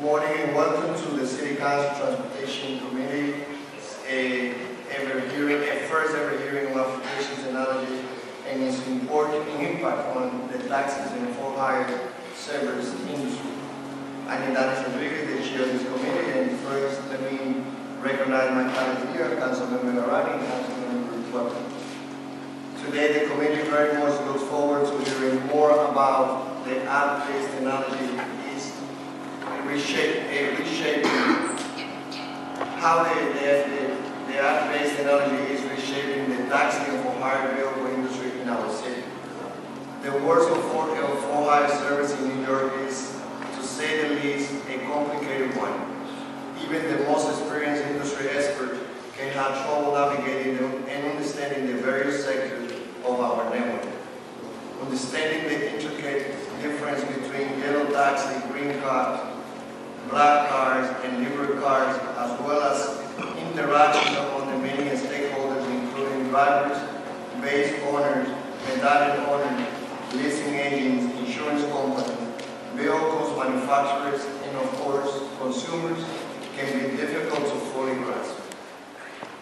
morning and welcome to the City Council Transportation Committee. First ever hearing on applications technology and its important impact on the taxis and for-hire service industry. I'm Dennis Rodriguez, the chair of this committee, and first let me recognize my colleagues here, Councilmember Meera and Councilmember NYTWA. Today the committee very much looks forward to hearing more about the app-based technology is reshaping how the app-based technology is reshaping the taxi and for-hire vehicle industry in our city. The world of for-hire service in New York is, to say the least, a complicated one. Even the most experienced industry expert can have trouble navigating and understanding the various sectors of our network. Understanding the intricate difference between yellow taxi, green cars, black cars, and livery cars, as well as interactions among the many stakeholders, including drivers, base owners, medallion owners, leasing agents, insurance companies, vehicles manufacturers, and of course, consumers, can be difficult to fully grasp.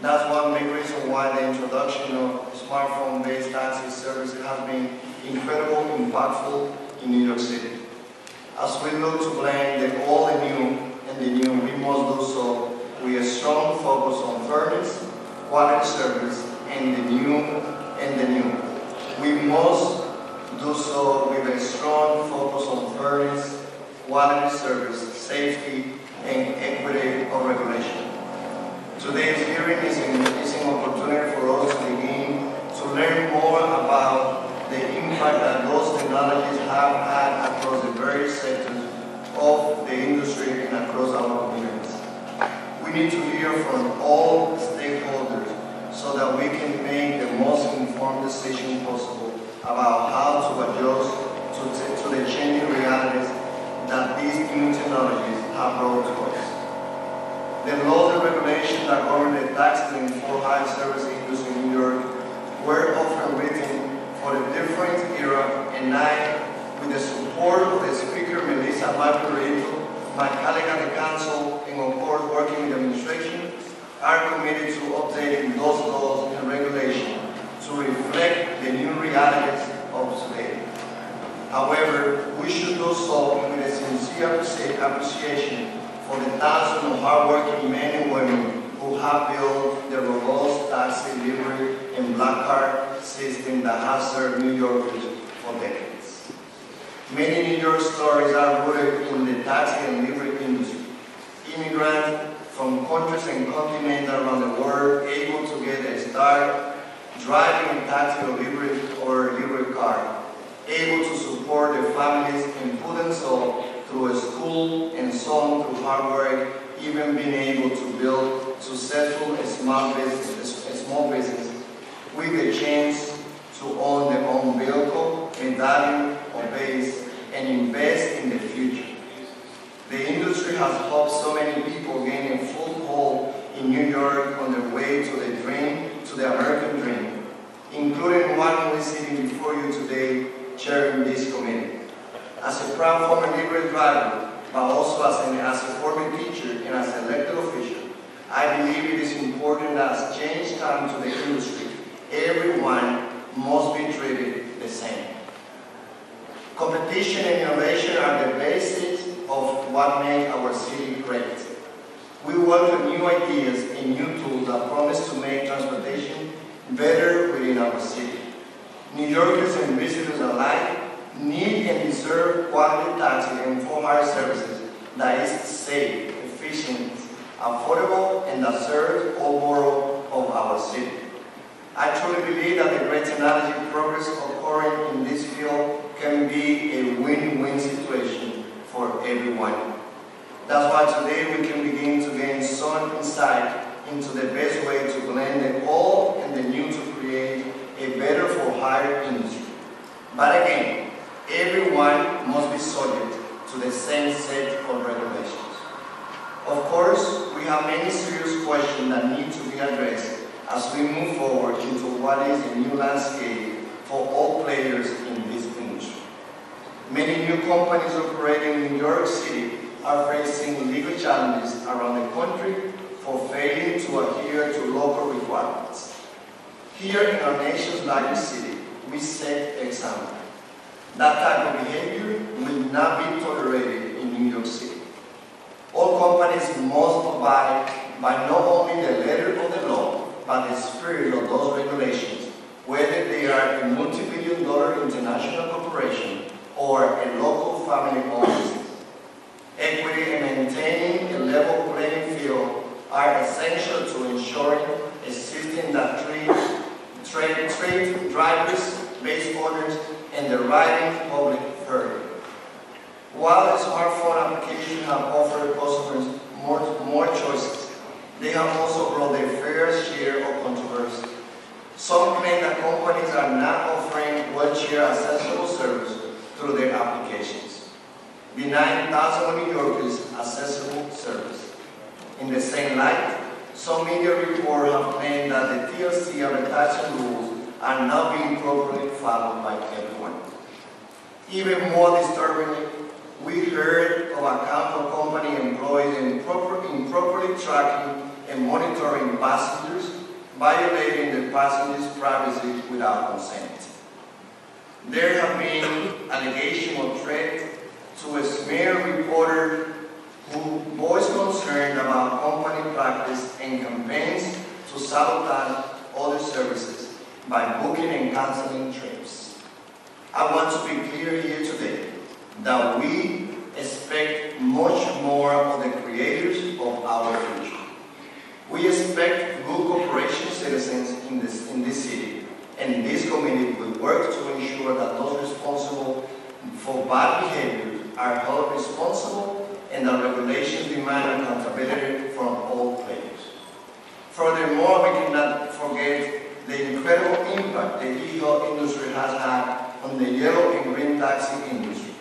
That's one big reason why the introduction of smartphone-based taxi services has been incredibly impactful in New York City. As we look to blend the old and the new, we must do so with a strong focus on fairness, quality service, and the new. We must do so with a strong focus on fairness, quality service, safety, and equity of regulation. Today's hearing is an opportunity for us to begin to learn more about the impact that those technologies have had across the various sectors of the industry and across our communities. We need to hear from all stakeholders so that we can make the most informed decision possible about how to adjust to the changing realities that these new technologies have brought to us. The laws and regulations that govern the taxi and for-hire service industry in New York were often written for a different era, and I, with the support of the Speaker, Melissa Margarito, my colleague at the Council, and of course working with the administration, are committed to updating those laws and regulations to reflect the new realities of today. However, we should do so with a sincere appreciation for the thousands of hardworking men and women who have built the robust taxi, livery, and black car system that has served New Yorkers for decades. Many New York stories are rooted in the taxi and livery industry. Immigrants from countries and continents around the world able to get a start driving a taxi or livery car, able to support their families and put themselves through a school and some through hard work, even being able to build successful small business with the chance to own their own vehicle, medallion, or base, and invest in the future. The industry has helped so many people gain a foothold in New York on their way to the American dream, including one who is sitting before you today, chairing this committee. As a proud former livery driver, but also as a former teacher and as an elected official, I believe it is important that as change comes to the industry, everyone must be treated the same. Competition and innovation are the basics of what makes our city great. We welcome new ideas and new tools that promise to make transportation better within our city. New Yorkers and visitors alike need and deserve quality taxi and for-hire services that is safe, efficient, affordable, and that serves all boroughs of our city. I truly believe that the great technology progress occurring in this field can be a win-win situation for everyone. That's why today we can begin to gain some insight into the best way to blend the old and the new to create a better for-hire industry. But again, everyone must be subject to the same set of regulations. Of course, we have many serious questions that need to be addressed as we move forward into what is a new landscape for all players in this industry. Many new companies operating in New York City are facing legal challenges around the country for failing to adhere to local requirements. Here in our nation's largest city, we set the example. That type of behavior will not be tolerated in New York City. All companies must abide by not only the letter of the law, but the spirit of those regulations, whether they are a multi-billion-dollar international corporation or a local family-owned business. Equity and maintaining a level playing field are essential to ensuring a system that treats drivers, base owners, and the riding public fairly. While the smartphone applications have offered customers more choices, they have also brought their fair share of controversy. Some claim that companies are not offering wheelchair accessible service through their applications, denying thousands of New Yorkers accessible service. In the same light, some media reports have claimed that the TLC advertising rules are not being properly followed by everyone. Even more disturbingly, we heard of accounts of company employees improperly tracking and monitoring passengers, violating the passengers' privacy without consent. There have been allegations of threat to a smear reporter who voiced concern about company practice and campaigns to sabotage other services by booking and canceling trips. I want to be clear here today that we expect much more of the creators of our future. We expect good corporation citizens in this city, and this committee will work to ensure that those responsible for bad behavior are held responsible and that regulations demand accountability from all players. Furthermore, we cannot forget the incredible impact the e-hail industry has had on the yellow and green taxi industry.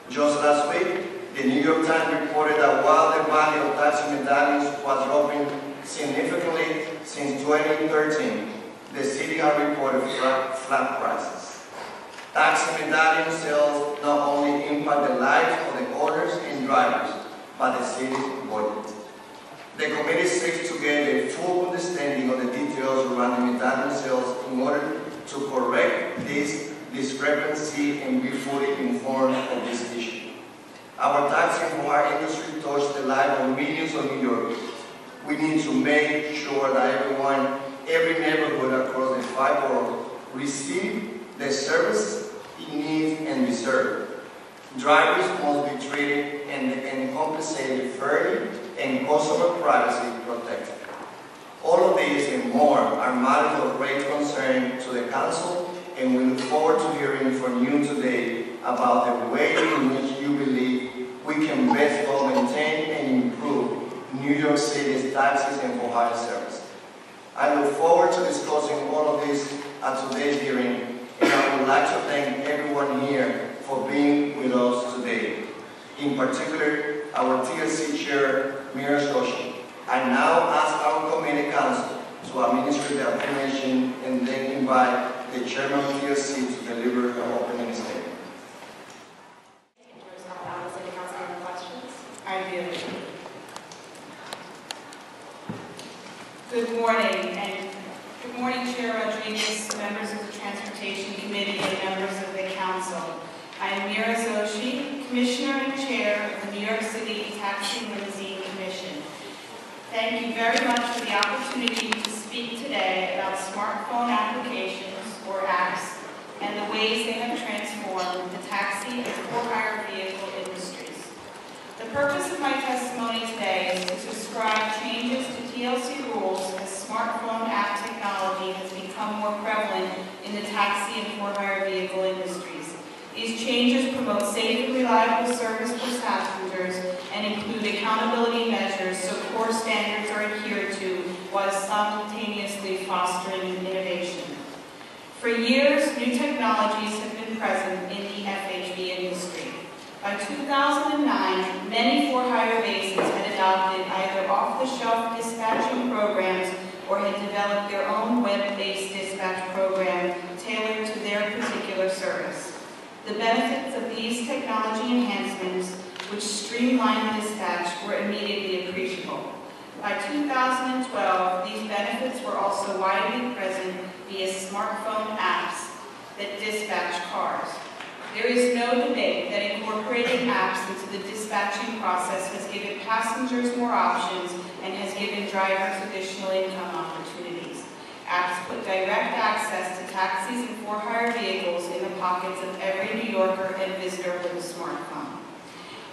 Just last week, the New York Times reported that while the value of taxi medallions was dropping significantly since 2013, the city has reported flat prices. Taxi medallion sales not only impact the lives of the owners and drivers, but the city's budget. The committee seeks to get a full understanding of the details around the medallion sales in order to correct this discrepancy and be fully informed of this issue. Our taxi and hire industry touches the lives of millions of New Yorkers. We need to make sure that every neighborhood across the 5 boroughs receive the service it needs and deserves. Drivers must be treated and compensated fairly and customer privacy protected. All of these and more are matters of great concern to the Council, and we look forward to hearing from you today about the way in which you believe we can best both maintain and improve New York City's taxis and for-hire service. I look forward to discussing all of this at today's hearing, and I would like to thank everyone here for being with us today. In particular, our TLC Chair, Meera Joshi. I now ask our committee council to administer the affirmation and then invite the Chairman of TLC to deliver the opening statement. Good morning, and good morning, Chair Rodriguez, members of the Transportation Committee, and members of the Council. I am Meera Joshi, Commissioner and Chair of the New York City Taxi Limousine Commission. Thank you very much for the opportunity to speak today about smartphone applications, or apps, and the ways they have transformed the taxi and for-hire vehicle industries. The purpose of my testimony today is to describe changes to TLC rules as smartphone app technology has become more prevalent in the taxi and for-hire vehicle industries. These changes promote safe and reliable service for passengers and include accountability measures so core standards are adhered to while simultaneously fostering innovation. For years, new technologies have been present in the FHV industry. By 2009, many for-hire bases had adopted either off-the-shelf dispatching programs or had developed their own web-based dispatch program tailored to their particular service. The benefits of these technology enhancements which streamlined dispatch, were immediately appreciable. By 2012, these benefits were also widely present via smartphone apps that dispatch cars. There is no debate that incorporating apps into the dispatching process has given passengers more options and has given drivers additional income opportunities. Apps put direct access to taxis and for-hire vehicles in the pockets of every New Yorker and visitor with a smartphone.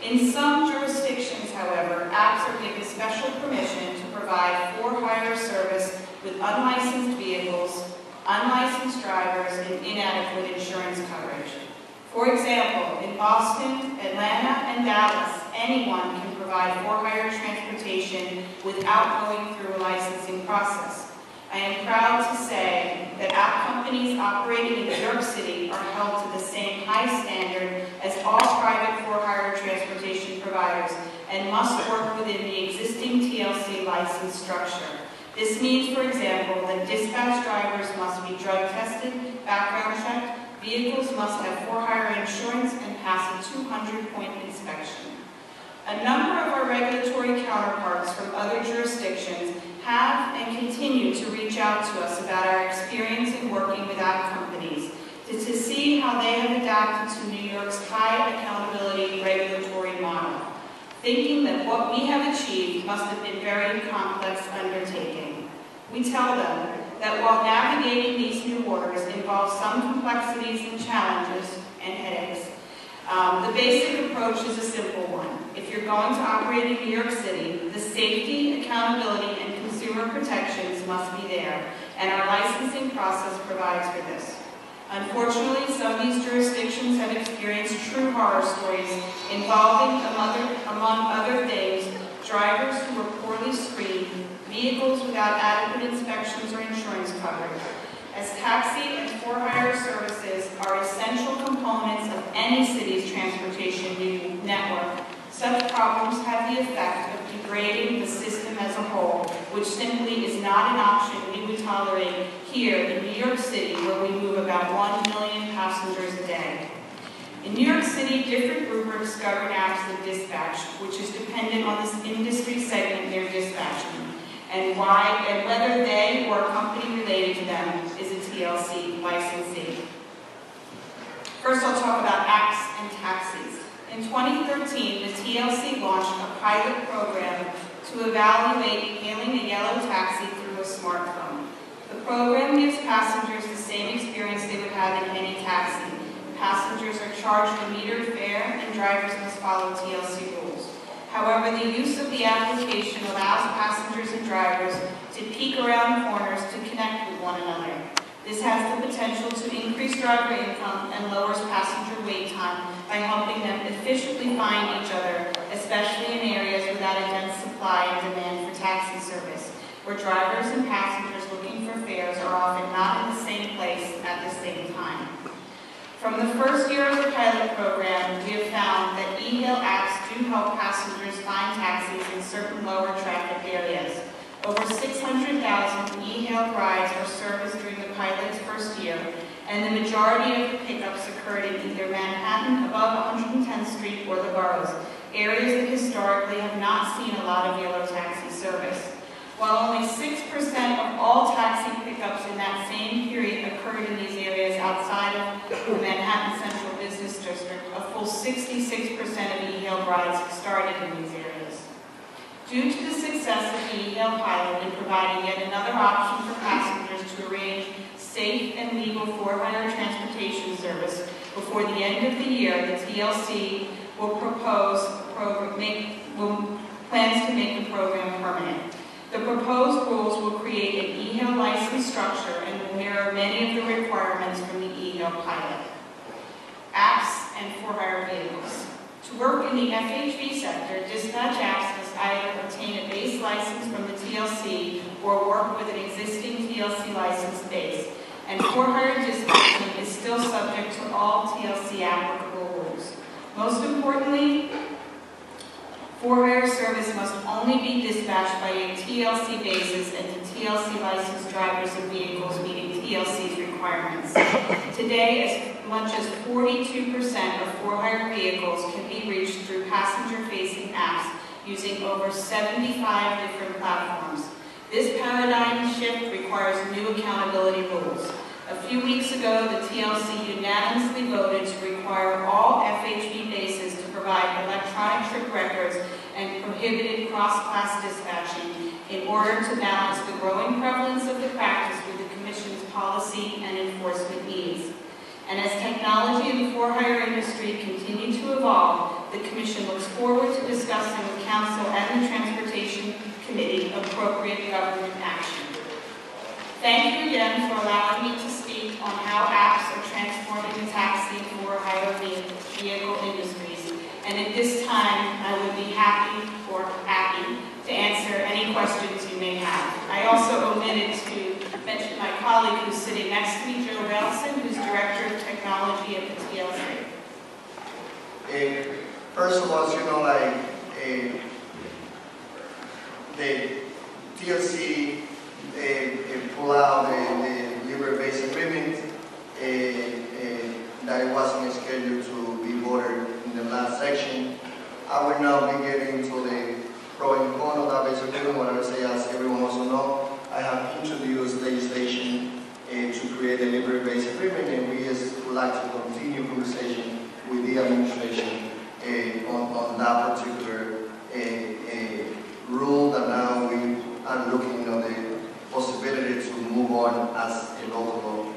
In some jurisdictions, however, apps are given special permission to provide for-hire service with unlicensed vehicles, unlicensed drivers, and inadequate insurance coverage. For example, in Boston, Atlanta, and Dallas, anyone can provide for-hire transportation without going through a licensing process. I am proud to say that app companies operating in New York City are held to the same high standard as all private for-hire transportation providers and must work within the existing TLC license structure. This means, for example, that dispatch drivers must be drug tested, background checked, vehicles must have for-hire insurance, and pass a 200-point inspection. A number of our regulatory counterparts from other jurisdictions have and continue to reach out to us about our experience in working with app companies to see how they have adapted to New York's high accountability regulatory model, thinking that what we have achieved must have been a very complex undertaking. We tell them that while navigating these new orders involves some complexities and challenges and headaches, the basic approach is a simple one. If you're going to operate in New York City, the safety, accountability, and consumer protections must be there, and our licensing process provides for this. Unfortunately, some of these jurisdictions have experienced true horror stories involving, among other things, drivers who were poorly screened, vehicles without adequate inspections or insurance coverage. As taxi and for-hire services are essential components of any city's transportation network, such problems have the effect of degrading the system as a whole, which simply is not an option we would tolerate here in New York City, where we move about 1 million passengers a day. In New York City, different rubrics govern apps that dispatch, which is dependent on this industry segment they're dispatching, and whether they or a company related to them is a TLC licensee. First, I'll talk about apps and taxis. In 2013, the TLC launched a pilot program to evaluate hailing a yellow taxi through a smartphone. The program gives passengers the same experience they would have in any taxi. Passengers are charged a metered fare, and drivers must follow TLC rules. However, the use of the application allows passengers and drivers to peek around corners to connect with one another. This has the potential to increase driver income and lowers passenger wait time by helping them efficiently find each other, especially in areas without a dense supply and demand for taxi service, where drivers and passengers looking for fares are often not in the same place at the same time. From the first year of the pilot program, we have found that e-hail apps do help passengers find taxis in certain lower traffic areas. Over 600,000 e-hail rides were serviced during the pilot's first year, and the majority of the pickups occurred in either Manhattan above 110th Street or the boroughs, areas that historically have not seen a lot of yellow taxi service. While only 6% of all taxi pickups in that same period occurred in these areas outside of the Manhattan Central Business District, a full 66% of e-hail rides started in these areas. Due to the success of the e-hail pilot in providing yet another option for passengers to arrange safe and legal for-hire transportation service, before the end of the year, the TLC will plans to make the program permanent. The proposed rules will create an e-hail license structure and will mirror many of the requirements from the e-hail pilot. Apps and for-hire vehicles. To work in the FHV sector, dispatch apps must either obtain a base license from the TLC or work with an existing TLC license base, and for-hire dispatching is still subject to all TLC applicable rules. Most importantly, For-hire service must only be dispatched by a TLC basis and to TLC licensed drivers of vehicles meeting TLC's requirements. Today, as much as 42% of for-hire vehicles can be reached through passenger-facing apps using over 75 different platforms. This paradigm shift requires new accountability rules. A few weeks ago, the TLC unanimously voted to require all FHV bases to provide electronic trip records and prohibited cross-class dispatching in order to balance the growing prevalence of the practice with the Commission's policy and enforcement needs. And as technology in the for-hire industry continue to evolve, the Commission looks forward to discussing with Council and the Transportation Committee appropriate government action. Thank you again for allowing me to speak on how apps are transforming the taxi and for-hire vehicle industries. And at this time, I would be happy to answer any questions you may have. I also omitted to mention my colleague who's sitting next to me, Joe Relson, who's Director of Technology at the TLC. First of all, the TLC pull out the labor-based agreement that it wasn't scheduled to be voted in the last section. I will now be getting into the pro and con of that base agreement. What I would say, as everyone also knows, I have introduced legislation to create a labor-based agreement, and we just would like to continue conversation with the administration on that particular rule that now we are looking at the possibility to move on as a local law.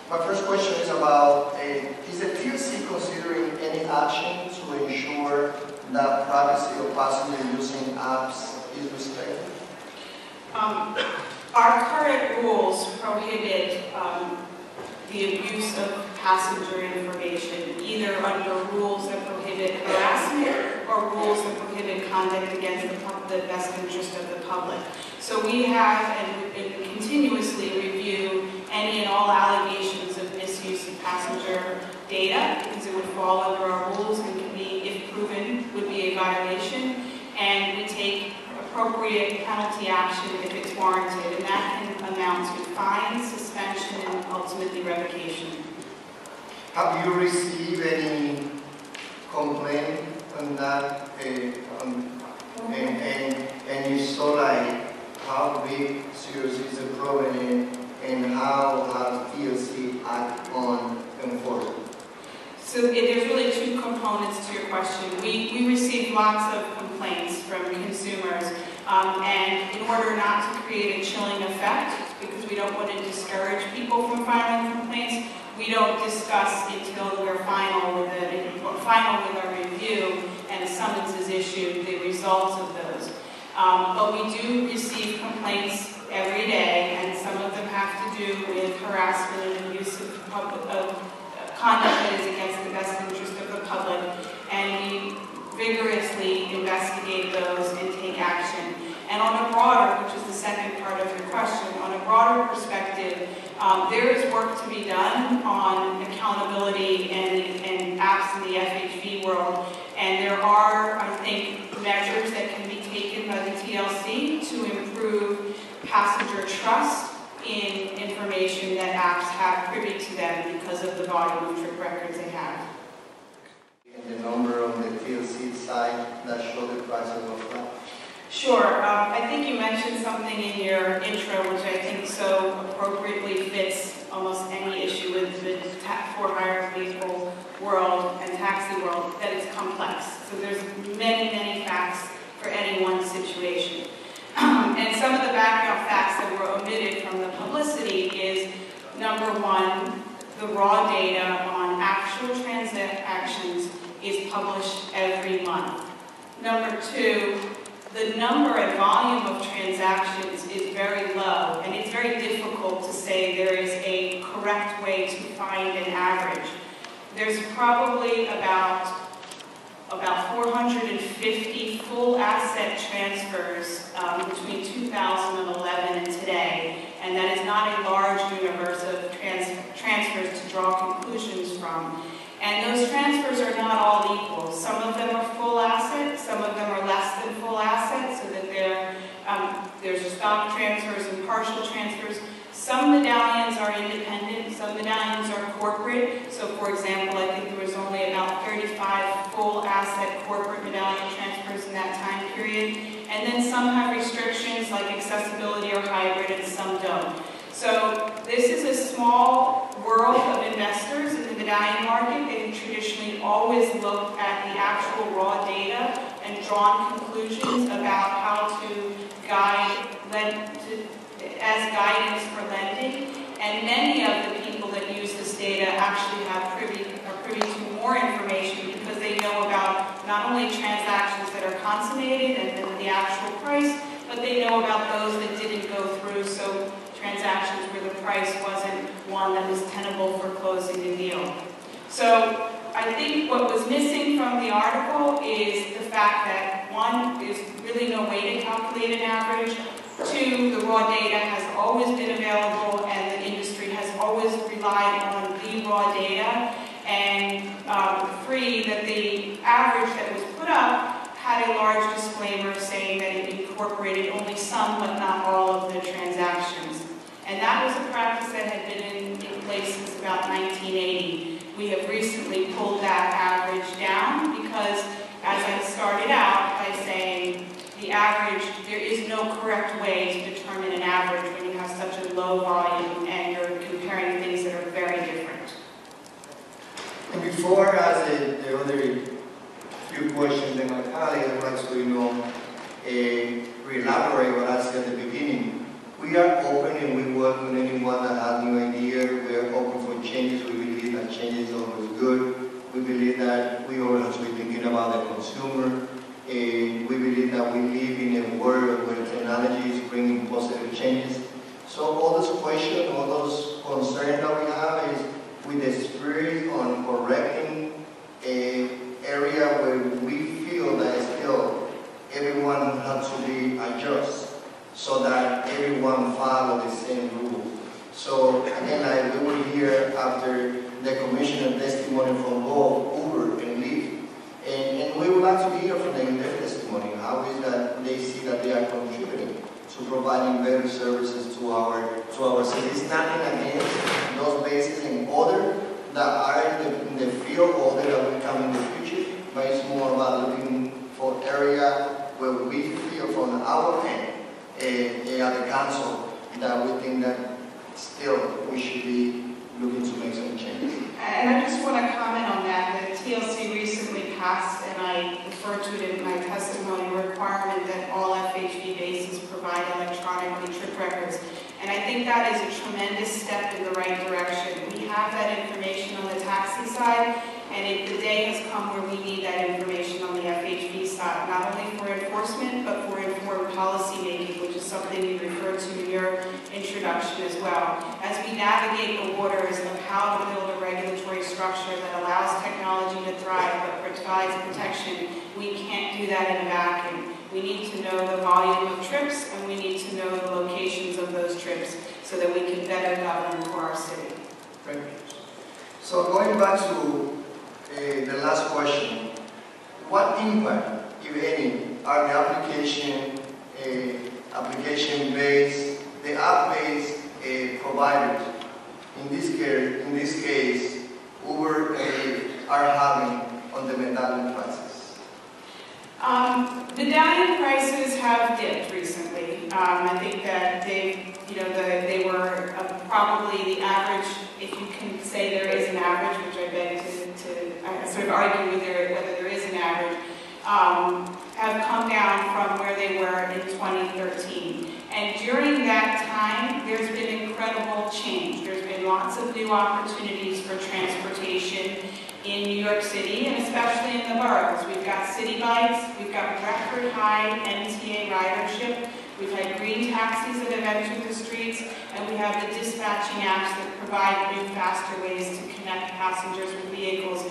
My first question is about, is the TLC considering any action to ensure that privacy of passengers using apps is respected? Our current rules prohibit the abuse of passenger information, either under rules that prohibit harassment or rules that prohibit conduct against the best interest of the public. So we have and continuously review any and all allegations of misuse of passenger data, because it would fall under our rules and can be, if proven, would be a violation. And we take appropriate penalty action if it's warranted, and that can amount to fines, suspension, and ultimately revocation. Have you received any complaint on that? And you saw like how big seriously is the problem and how has TLC act on enforcement? So there's really two components to your question. We receive lots of complaints from consumers, and in order not to create a chilling effect, because we don't want to discourage people from filing complaints, we don't discuss until we're final with our review and a summons is issued, the results of those. But we do receive complaints every day, and some of them have to do with harassment and abuse of conduct that is against the best interest of the public, and we vigorously investigate those and take action. And on a broader, which is the second part of your question, on a broader perspective, there is work to be done on accountability and apps in the FHV world, and there are, I think, measures that can be taken by the TLC to improve passenger trust in information that apps have privy to them because of the volume of trip records they have. And the number on the TLC side that show the prices of flight? Sure. I think you mentioned something in your intro which I think so appropriately fits almost any issue with the for-hire vehicle world and taxi world, that it's complex. So there's many, many facts for any one situation. And some of the background facts that were omitted from the publicity is, number one, the raw data on actual transactions is published every month. Number two, the number and volume of transactions is very low, and it's very difficult to say there is a correct way to find an average. There's probably about 450 full asset transfers between 2011 and today, and that is not a large universe of transfers to draw conclusions from. And those transfers are not all equal. Some of them are full assets, transfers. Some medallions are independent, some medallions are corporate. So for example, I think there was only about 35 full asset corporate medallion transfers in that time period. And then some have restrictions like accessibility or hybrid and some don't. So this is a small world of investors in the medallion market. They've traditionally always looked at the actual raw data and drawn conclusions about how to guide as guidance for lending. And many of the people that use this data actually are privy to more information because they know about not only transactions that are consummated and then the actual price, but they know about those that didn't go through. So transactions where the price wasn't one that was tenable for closing the deal. So I think what was missing from the article is the fact that one, there's really no way to calculate an average. Two, the raw data has always been available and the industry has always relied on the raw data. And three, that the average that was put up had a large disclaimer saying that it incorporated only some but not all of the transactions. And that was a practice that had been in place since about 1980. We have recently pulled that average down because, as I started out by saying, the average, there is no correct way to determine an average when you have such a low volume and you're comparing things that are very different. And before I ask the other few questions that my colleague wants to, re-elaborate what I said at the beginning, we are open and we work with anyone that has new idea. We are open for changes. We believe that change is always good. We believe that we always have to be thinking about the consumer. We believe that we live in a world where technology is bringing positive changes. So all those questions, all those concerns that we have is with the spirit on correcting an area where we feel that still everyone has to be adjusted so that everyone follow the same rule. So again, like we will hear after the commissioner testimony from both Uber and Lyft. And we would like to hear from them their testimony. How is that they see that they are contributing to providing better services to our city. It's nothing against those bases and other that are in the field, other that will come in the future, but it's more about looking for area where we feel from our end at the council that we think that still we should be looking to make some changes. And I just want to comment on that. The TLC recently passed, and I referred to it in my testimony, a requirement that all FHV bases provide electronically trip records. And I think that is a tremendous step in the right direction. We have that information on the taxi side, and the day has come where we need that information on the FHV side, not only for enforcement, but for informed policy making, which is something you referred to in your introduction as well. As we navigate the waters of how to build a regulatory structure that allows technology to thrive but provides protection, we can't do that in a vacuum. We need to know the volume of trips, and we need to know the locations of those trips so that we can better govern for our city. Thank you. So going back to the last question, what impact, if any, are the application-based, the app-based providers, in this case, Uber and Lyft, are having on the medallion prices? Medallion prices have dipped recently. I think that they were probably the average, if you can say there is an average, which I beg to sort of argue whether there is an average, have come down from where they were in 2013. And during that time, there's been incredible change. There's been lots of new opportunities for transportation in New York City, and especially in the boroughs. We've got city bikes, we've got record high MTA ridership, we've had green taxis that have entered the streets, and we have the dispatching apps that provide new, faster ways to connect passengers with vehicles,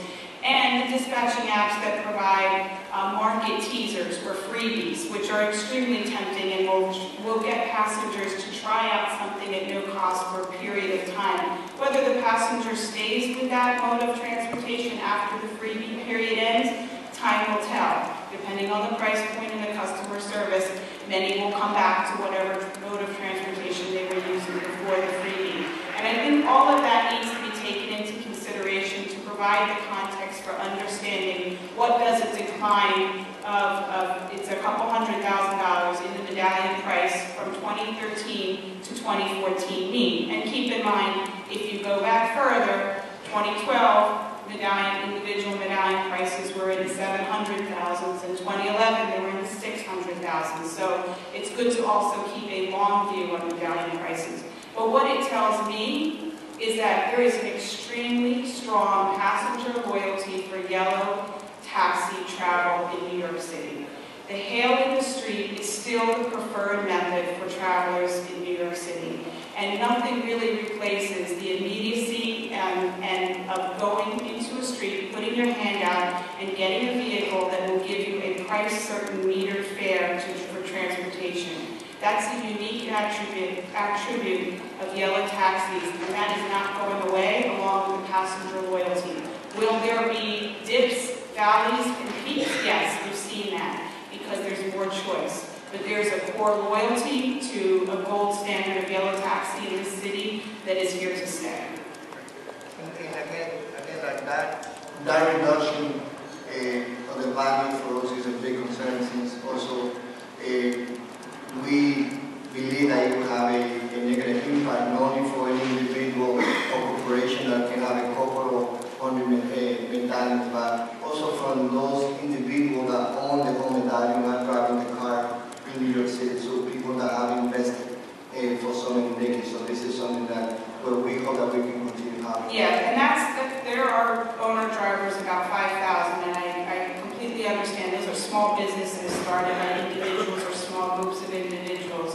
and the dispatching apps that provide market teasers or freebies, which are extremely tempting and will get passengers to try out something at no cost for a period of time. Whether the passenger stays with that mode of transportation after the freebie period ends, time will tell. Depending on the price point and the customer service, many will come back to whatever mode of transportation they were using all of that needs to be taken into consideration to provide the context for understanding what does a decline of it's a couple $100,000 in the medallion price from 2013 to 2014 mean. And keep in mind, if you go back further, 2012, individual medallion prices were in the 700,000s. In 2011, they were in the 600,000s. So it's good to also keep a long view on medallion prices. But what it tells me is that there is an extremely strong passenger loyalty for yellow taxi travel in New York City. The hail in the street is still the preferred method for travelers in New York City. And nothing really replaces the immediacy and of going into a street, putting your hand out, and getting a vehicle that will give you a price-certain metered fare for transportation. That's a unique attribute of yellow taxis, and that is not going away along with passenger loyalty. Will there be dips, valleys, and peaks? Yes, we've seen that, because there's more choice. But there's a core loyalty to a gold standard of yellow taxi in the city that is here to stay. And again like that reduction of the value for us is a big concern, since also we believe that it will have a negative impact not only for any individual or corporation that can have a couple of hundred medallions, but also from those individuals that own the whole medallion and are driving the car in New York City. So people that have invested for so many decades. So this is something that we hope that we can continue having. Yeah, and there are owner drivers about 5,000, and I completely understand those are small businesses started by individuals or small groups of individuals.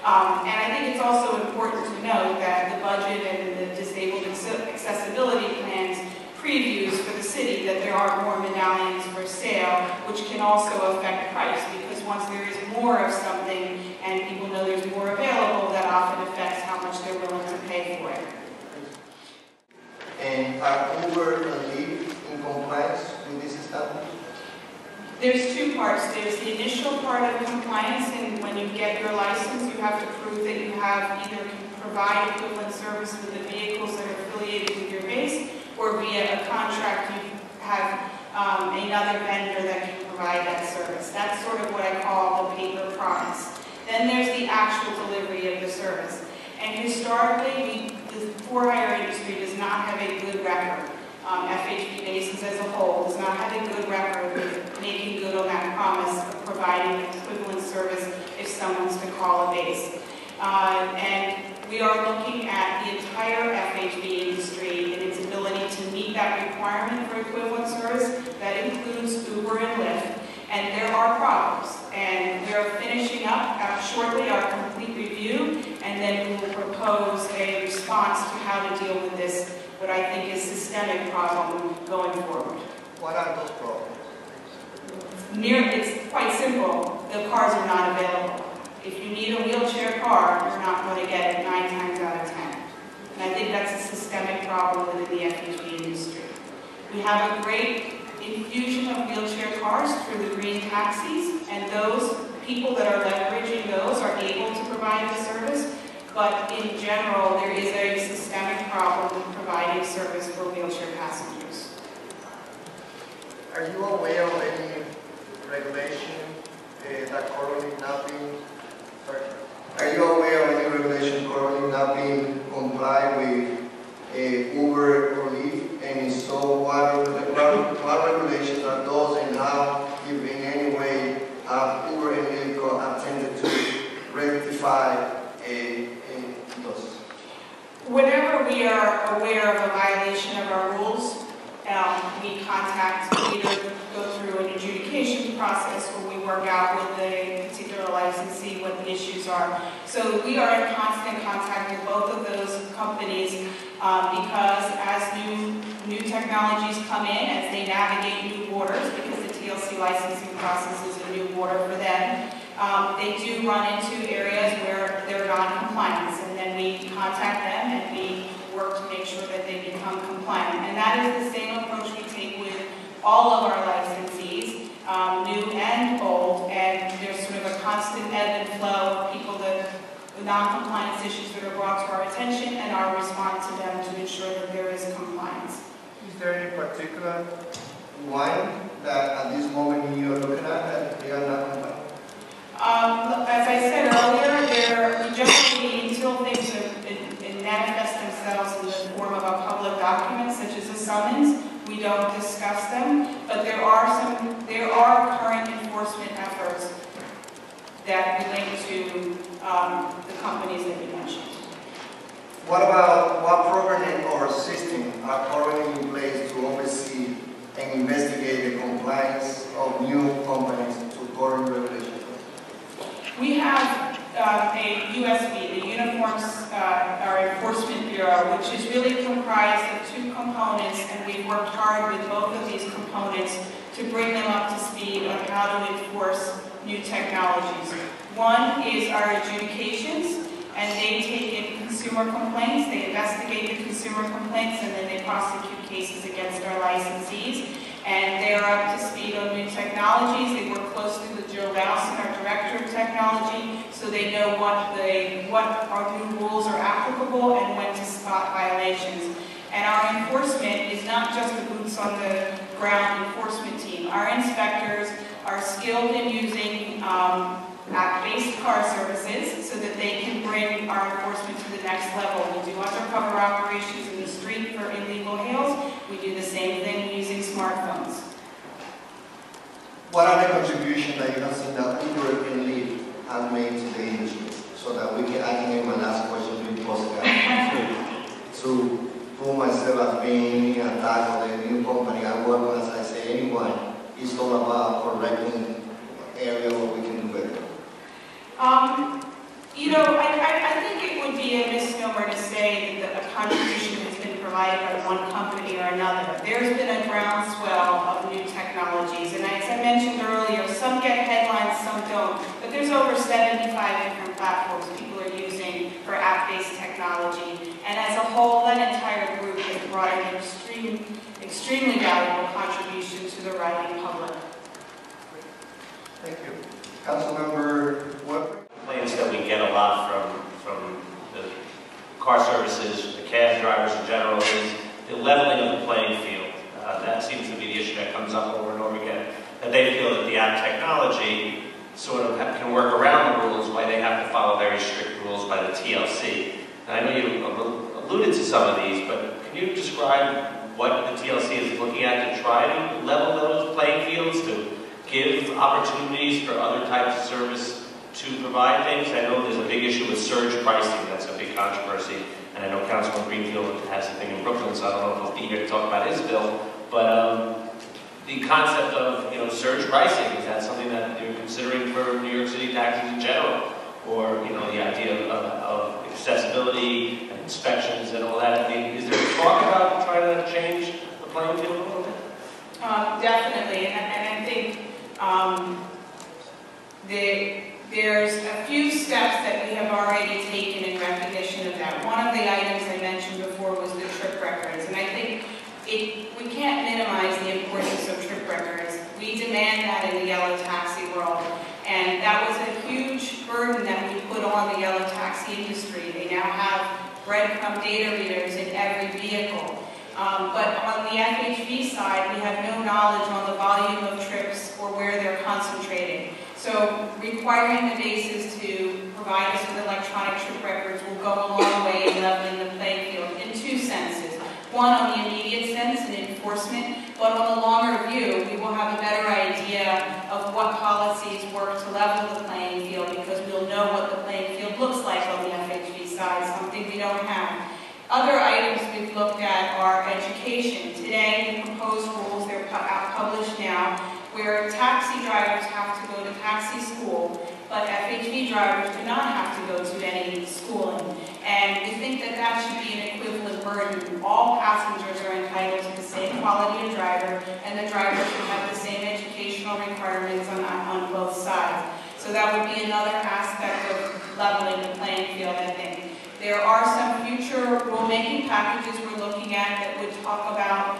And I think it's also important to note that the budget and the disabled accessibility plans previews for the city that there are more medallions for sale, which can also affect price, because once there is more of something and people know there's more available, that often affects how much they're willing to pay for it. And are Uber and Lyft in compliance with this standard? There's two parts. There's the initial part of compliance, and when you get your license, you have to prove that you have either provide equivalent service with the vehicles that are affiliated with your base, or via a contract you have another vendor that can provide that service. That's sort of what I call the paper promise. Then there's the actual delivery of the service. And historically, the for-hire industry does not have a good record. FHB bases as a whole does not have a good record of making good on that promise of providing equivalent service if someone's to call a base. And we are looking at the entire FHB industry and its ability to meet that requirement for equivalent service. That includes Uber and Lyft. And there are problems. And we are finishing up shortly our complete review, and then we will propose a response to how to deal with this, what I think is systemic problem going forward. What are those problems? It's quite simple. The cars are not available. If you need a wheelchair car, you're not going to get it 9 times out of 10. And I think that's a systemic problem within the FHB industry. We have a great infusion of wheelchair cars through the green taxis, and those people that are leveraging those are able to provide the service. But in general, there is a systemic problem with providing service for wheelchair passengers. Are you aware of any regulation that currently not being? Are you aware of any regulation currently not being complied with Uber or Lyft? And if so, what regulations are those, and how, if in any way, Uber and Lyft attempted to rectify those? Whenever we are aware of a violation of our rules, we either go through an adjudication process where we work out with a particular licensee what the issues are. So we are in constant contact with both of those companies because as new technologies come in, as they navigate new borders, because the TLC licensing process is a new border for them, they do run into areas where they're non-compliant, and then we contact them and we work to make sure that they become compliant. And that is the same approach we take with all of our licensees, new and old, and there's sort of a constant ebb and flow of people that non-compliance issues that are brought to our attention and our response to them to ensure that there is compliance. Is there any particular Wine that at this moment you're looking at that they are not compliant? As I said earlier, we generally, until things manifest themselves in the form of a public document, such as a summons, we don't discuss them. But there are current enforcement efforts that relate to the companies that you mentioned. What program or system are currently in place to oversee and investigate the compliance of new companies to current regulations? We have a USB, the Uniforms our Enforcement Bureau, which is really comprised of two components, and we've worked hard with both of these components to bring them up to speed on how to enforce new technologies. One is our adjudications, and they take in consumer complaints, they investigate the consumer complaints, and then they prosecute cases against our licensees. And they are up to speed on new technologies. They work closely with Joe Rowson, our Director of Technology, so they know what our new rules are applicable and when to spot violations. And our enforcement is not just a boots on the ground enforcement team. Our inspectors are skilled in using app-based car services so that they can bring our enforcement to the next level. We do undercover operations in the street for illegal hails. We do the same thing using smartphones. What are the contributions that you have seen that Uber and Lyft have made to the industry? So that I can get my last question with Oscar. To prove myself as being a tag of the new company I work on, as I say, anyone, it's all about correcting area where we can do better. I think it would be a misnomer to say that a contribution has been provided by one company or another. There's been a groundswell of new technologies, and as I mentioned earlier, some get headlines, some don't. But there's over 75 different platforms people are using for app-based technology, and as a whole, that entire group has brought an extremely valuable contribution to the riding public. Thank you. Councilmember Webb? Complaints that we get a lot from the car services, the cab drivers in general, is the leveling of the playing field. That seems to be the issue that comes up over and over again. That they feel that the app technology sort of can work around the rules, why they have to follow very strict rules by the TLC. And I know you alluded to some of these, but can you describe what the TLC is looking at to try to level those playing fields, to give opportunities for other types of service to provide things? I know there's a big issue with surge pricing. That's a big controversy. And I know Councilman Greenfield has a thing in Brooklyn, so I don't know if he'll be here to talk about his bill. But the concept of surge pricing, is that something that you're considering for New York City taxis in general? Or the idea of accessibility and inspections and all that? I mean, is there talk about trying to change the playing field a little bit? Definitely, and I think there's a few steps that we have already taken in recognition of that. One of the items I mentioned before was the trip records, and I think we can't minimize the importance of trip records. We demand that in the yellow taxi world, and that was a huge burden that we put on the yellow taxi industry. They now have breadcrumb data readers in every vehicle. But on the FHV side, we have no knowledge on the volume of trips or where they're concentrating. So requiring the bases to provide us with electronic trip records will go a long way in leveling the playing field in two senses. One, on the immediate sense in enforcement, but on the longer view, we will have a better idea of what policies work to level the playing field, because we'll know what the playing field looks like on the FHV side, something we don't have. Other items we've looked at are education. Today, the proposed rules, they're published now, where taxi drivers have to go to taxi school, but FHV drivers do not have to go to any schooling. And we think that that should be an equivalent burden. All passengers are entitled to the same quality of driver, and the driver should have the same educational requirements on both sides. So that would be another aspect of leveling the playing field, I think. There are some future rulemaking packages we're looking at that would talk about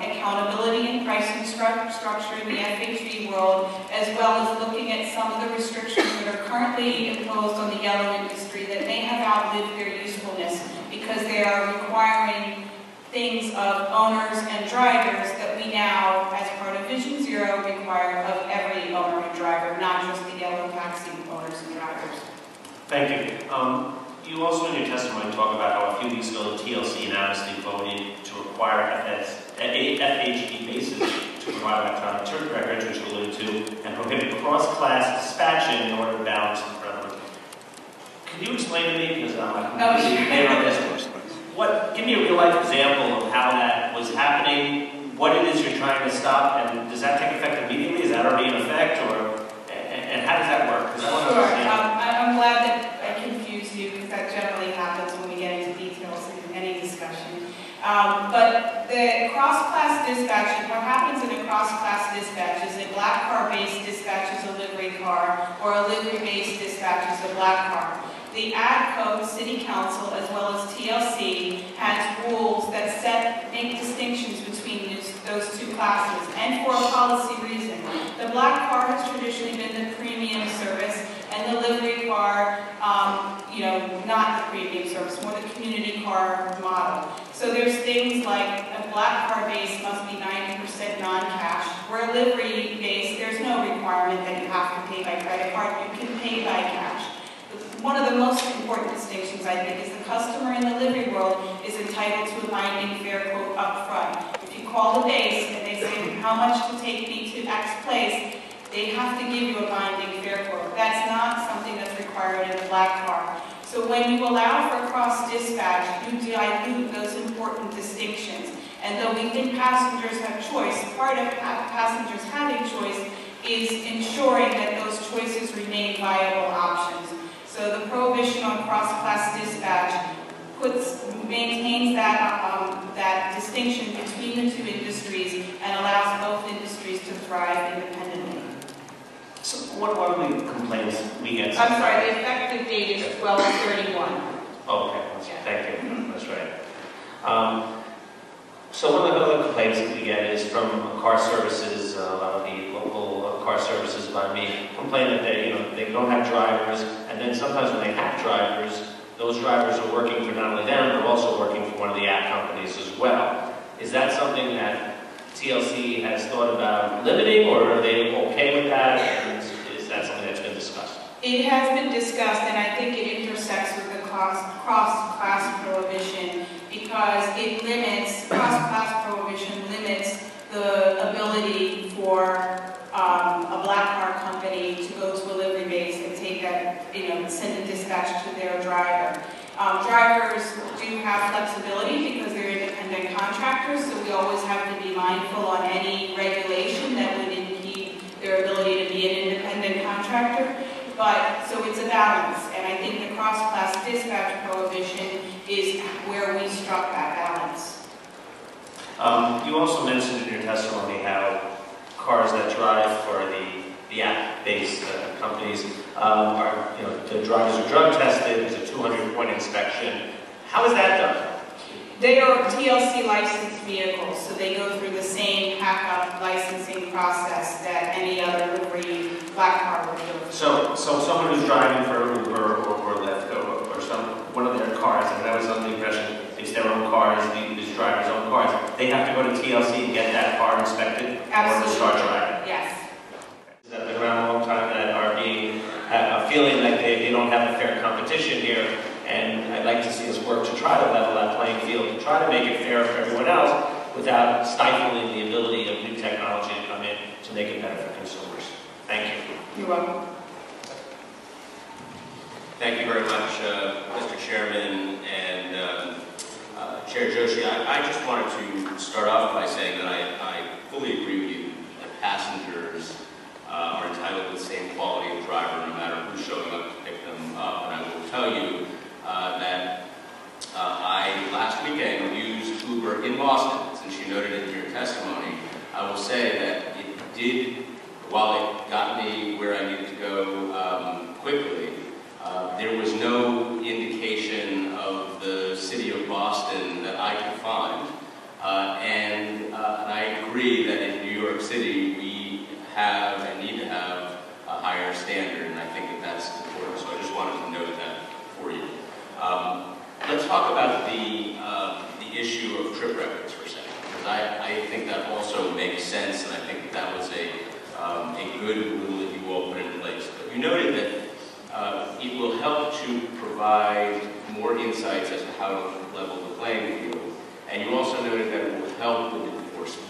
accountability and pricing structure in the FHV world, as well as looking at some of the restrictions that are currently imposed on the yellow industry that may have outlived their usefulness because they are requiring things of owners and drivers that we now, as part of Vision Zero, require of every owner and driver, not just the yellow taxi owners and drivers. Thank you. You also in your testimony talk about how a few weeks ago TLC unanimously voted to require FHD bases to provide electronic trip records, which you alluded to, and prohibit cross-class dispatching in order to balance the prevalence. Can you explain to me, because I'm completely clear on this, give me a real-life example of how that was happening, what it is you're trying to stop, and does that take effect immediately? Is that already in effect, and how does that work? Sure. I'm glad that I confused you, because that generally happens when we get into details in any discussion. But the cross-class dispatch, what happens in a cross-class dispatch is a black car-based dispatches a livery car, or a livery-based dispatches a black car. The Ad Code, City Council, as well as TLC, has rules that make distinctions between those two classes, and for a policy reason. The black car has traditionally been the premium service, and the livery car, not the premium service, more the community car model. So there's things like a black car base must be 90% non-cash, where a livery base, there's no requirement that you have to pay by credit card, you can pay by cash. One of the most important distinctions, I think, is the customer in the livery world is entitled to a binding fare quote up front. If you call the base and they say how much to take me to X place, they have to give you a binding fare quote. That's not something that's required in a black car. So when you allow for cross-dispatch, you dilute those important distinctions. And though we think passengers have choice, part of passengers having choice is ensuring that those choices remain viable options. So the prohibition on cross-class dispatch maintains that distinction between the two industries and allows both industries to thrive independently. So what are the complaints we get? I'm sorry, the effective date is 12/31. Oh, okay, thank you. That's right. So one of the other complaints that we get is from car services. A lot of the local car services by me complain that they don't have drivers, and then sometimes when they have drivers, those drivers are working for not only them, but also working for one of the ad companies as well. Is that something that TLC has thought about limiting, or are they okay with that? And is that something that's been discussed? It has been discussed, and I think it intersects with the cross-class prohibition because it limits, cross-class prohibition limits the ability for a black car company to go to a livery base and take that, send a dispatch to their driver. Drivers do have flexibility because they're independent contractors, so we always have to be mindful on any regulation that would impede their ability to be an independent contractor. But, so it's a balance, and I think the cross-class dispatch prohibition is where we struck that balance. You also mentioned in your testimony how cars that drive for the app-based companies the drivers are drug tested, there's a 200-point inspection. How is that done? They are TLC licensed vehicles, so they go through the same pack-up licensing process that any other livery black car would do. So someone who's driving for Uber or Lyft or one of their cars, and that was under the impression it's their own cars, these drivers' own cars, they have to go to TLC and get that car inspected or to start driving? Yes. That been around a long time that are feeling like they don't have a fair competition here, and I'd like to see us work to try to level that playing field, to try to make it fair for everyone else without stifling the ability of new technology to come in to make it better for consumers. Thank you. You're welcome. Thank you very much, Mr. Chairman and Chair Joshi. I just wanted to start off by saying that I fully agree with you that passengers are entitled to the same quality of driver no matter who's showing up to pick them up. And I will tell you that I, last weekend, used Uber in Boston. Since you noted it in your testimony, I will say that it did, while it got me where I needed to go quickly, there was no indication of the city of Boston that I could find. And I agree that in New York City we have and need to have a higher standard, and I think that that's I think that also makes sense, and I think that was a good rule that you all put in place. But you noted that it will help to provide more insights as to how to level the playing field, and you also noted that it will help with enforcement.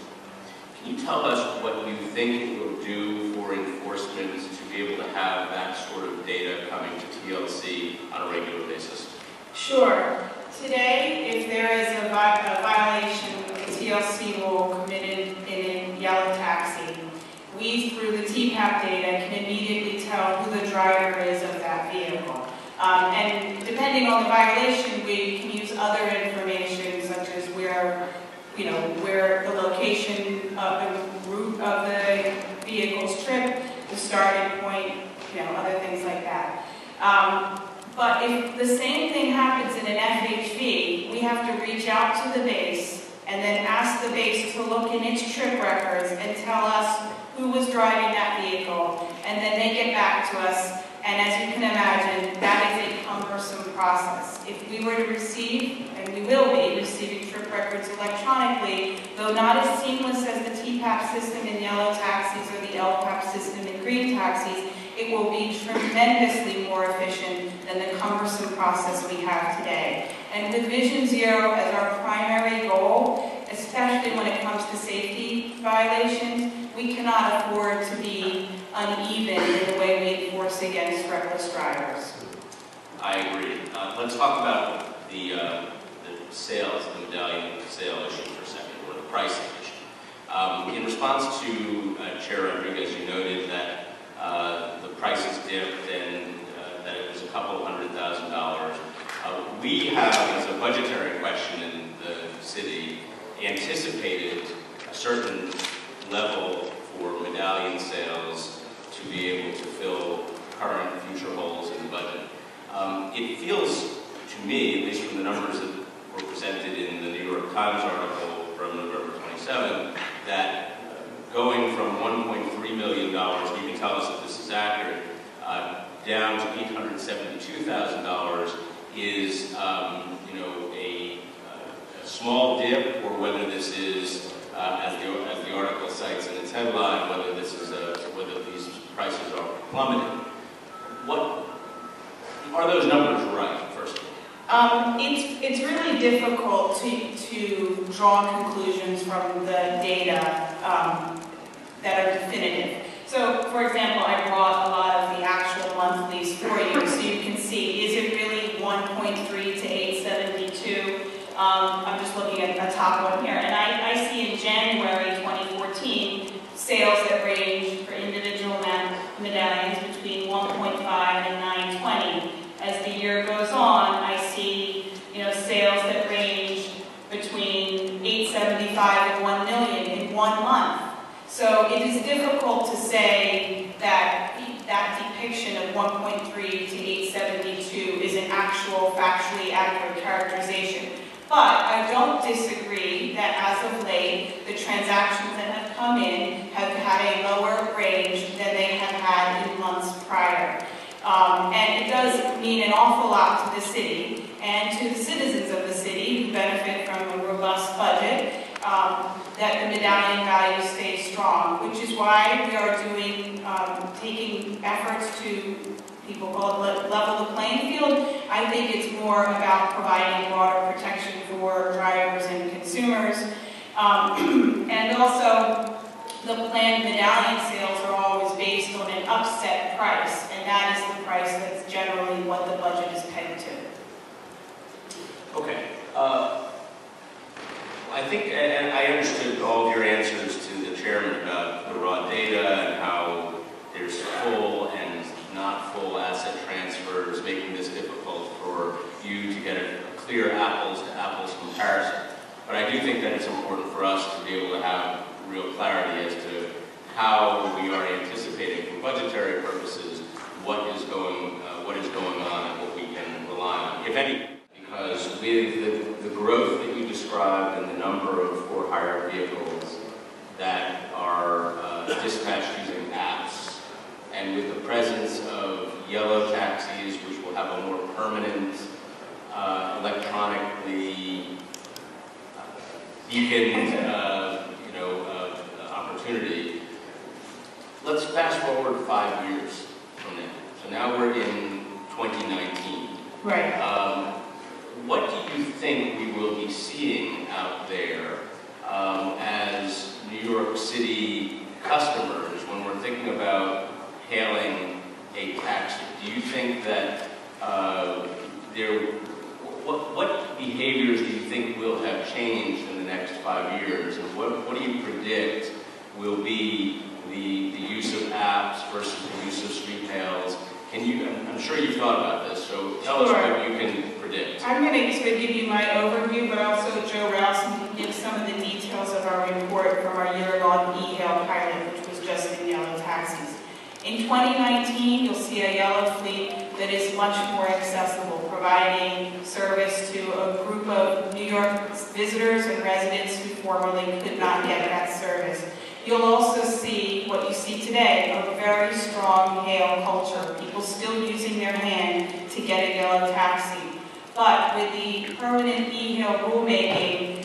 Can you tell us what you think it will do for enforcement to be able to have that sort of data coming to TLC on a regular basis? Sure. Today, if there is a violation of the TLC rule committed in a yellow taxi, we, through the TPAP data, can immediately tell who the driver is of that vehicle. And depending on the violation, we can use other information, such as where the location of the route of the vehicle's trip, the starting point, other things like that. But if the same thing happens in an FHV, we have to reach out to the base and then ask the base to look in its trip records and tell us who was driving that vehicle, and then they get back to us. And as you can imagine, that is a cumbersome process. If we were to receive, and we will be receiving trip records electronically, though not as seamless as the TPAP system in yellow taxis or the LPAP system in green taxis, it will be tremendously more efficient than the cumbersome process we have today. And with Vision Zero as our primary goal, especially when it comes to safety violations, we cannot afford to be uneven in the way we enforce against reckless drivers. I agree. Let's talk about the sales, the medallion sale issue for a second, or the pricing issue. In response to Chair Rodriguez, you noted that the prices dipped and that it was a couple $100,000. We have, as a budgetary question in the city, anticipated a certain level for medallion sales to be able to fill current and future holes in the budget. It feels to me, at least from the numbers that were presented in the New York Times article from November 27, that going from $1.3 million, you can tell us if this is accurate, down to $872,000 is a small dip, or whether this is, as the article cites in its headline, whether this is whether these prices are plummeting. What are those numbers right? First of all, it's really difficult to draw conclusions from the data that are definitive. So, for example, I brought a lot of the actual monthlies for you, so you can see, is it really 1.3 to 872? I'm just looking at the top one here, and I see in January 2014 sales that range for individual medallions between 1.5 and 920. As the year goes on, I see sales that range between 875 and 1 million in 1 month. So it is difficult to say that that depiction of 1.3 to 872 is an actual factually accurate characterization. But I don't disagree that as of late, the transactions that have come in have had a lower range than they have had in months prior. And it does mean an awful lot to the city and to the citizens of the city who benefit from a robust budget, that the medallion value stays strong, which is why we are taking efforts to, people call it level the playing field. I think it's more about providing broader protection for drivers and consumers. And also, the planned medallion sales are always based on an upset price, and that is the price that's generally what the budget is pegged to. okay. I think, and I understood all of your answers to the chairman about the raw data and how there's full and not full asset transfers, making this difficult for you to get a clear apples-to-apples comparison. But I do think that it's important for us to be able to have real clarity as to how we are anticipating, for budgetary purposes, what is going on and what we can rely on, if any. Because with the growth that you described and the number of for-hire vehicles that are dispatched using apps, and with the presence of yellow taxis, which will have a more permanent, electronically beacon, opportunity. Let's fast forward 5 years from now. So now we're in 2019. Right. What do you think we will be seeing out there as New York City customers when we're thinking about hailing a taxi? Do you think that what behaviors do you think will have changed in the next 5 years, and what do you predict will be the use of apps versus the use of street hails? I'm sure you've thought about this, so tell us what you can predict. I'm going to give you my overview, but also Joe Rouse can give some of the details of our report from our year-long e-hail pilot, which was just in yellow taxis. In 2019, you'll see a yellow fleet that is much more accessible, providing service to a group of New York visitors and residents who formerly could not get that service. You'll also see what you see today, a very strong hail culture, people still using their hand to get a yellow taxi. But with the permanent e-hail rulemaking,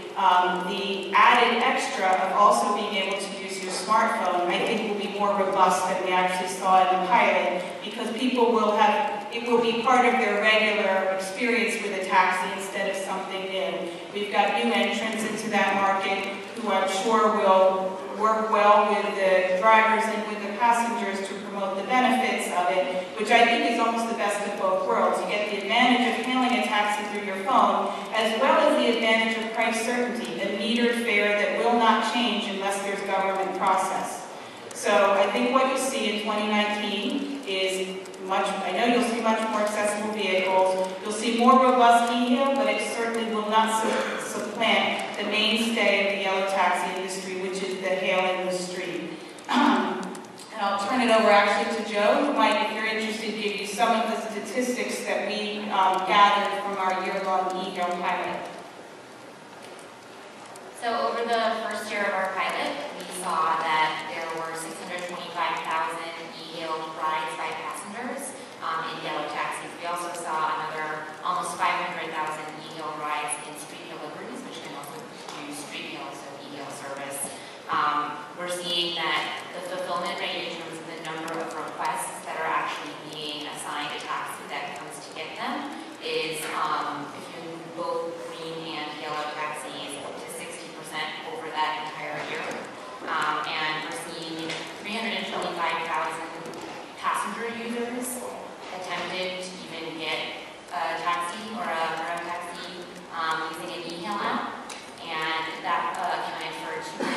the added extra of also being able to use your smartphone, I think will be more robust than we actually saw in the pilot, because people will have, it will be part of their regular experience with a taxi instead of something new. We've got new entrants into that market who I'm sure will work well with the drivers and with the passengers to promote the benefits of it, which I think is almost the best of both worlds. You get the advantage of hailing a taxi through your phone, as well as the advantage of price certainty, a metered fare that will not change unless there's government process. So I think what you'll see in 2019 is I know you'll see much more accessible vehicles. You'll see more robust e-hail, but it certainly will not supplant the mainstay of the yellow taxi industry, which is the hailing the street. And I'll turn it over actually to Joe, who might, if you're interested, give you some of the statistics that we gathered from our year-long e-hail pilot. So over the first year of our pilot, we saw that there were 625,000 e-hail rides by passengers in yellow taxis. We also saw another almost 500,000 e-hail rides in street deliveries, which can also do street hail, so e-hail service. We're seeing that the fulfillment rate in terms of the number of requests that are actually being assigned a taxi that comes to get them is, if you include both green and yellow taxis, to 60% over that entire year. And we're seeing 325,000 passenger users attempted to even get a taxi or a taxi using an e-hail app, and that accounted for 2.5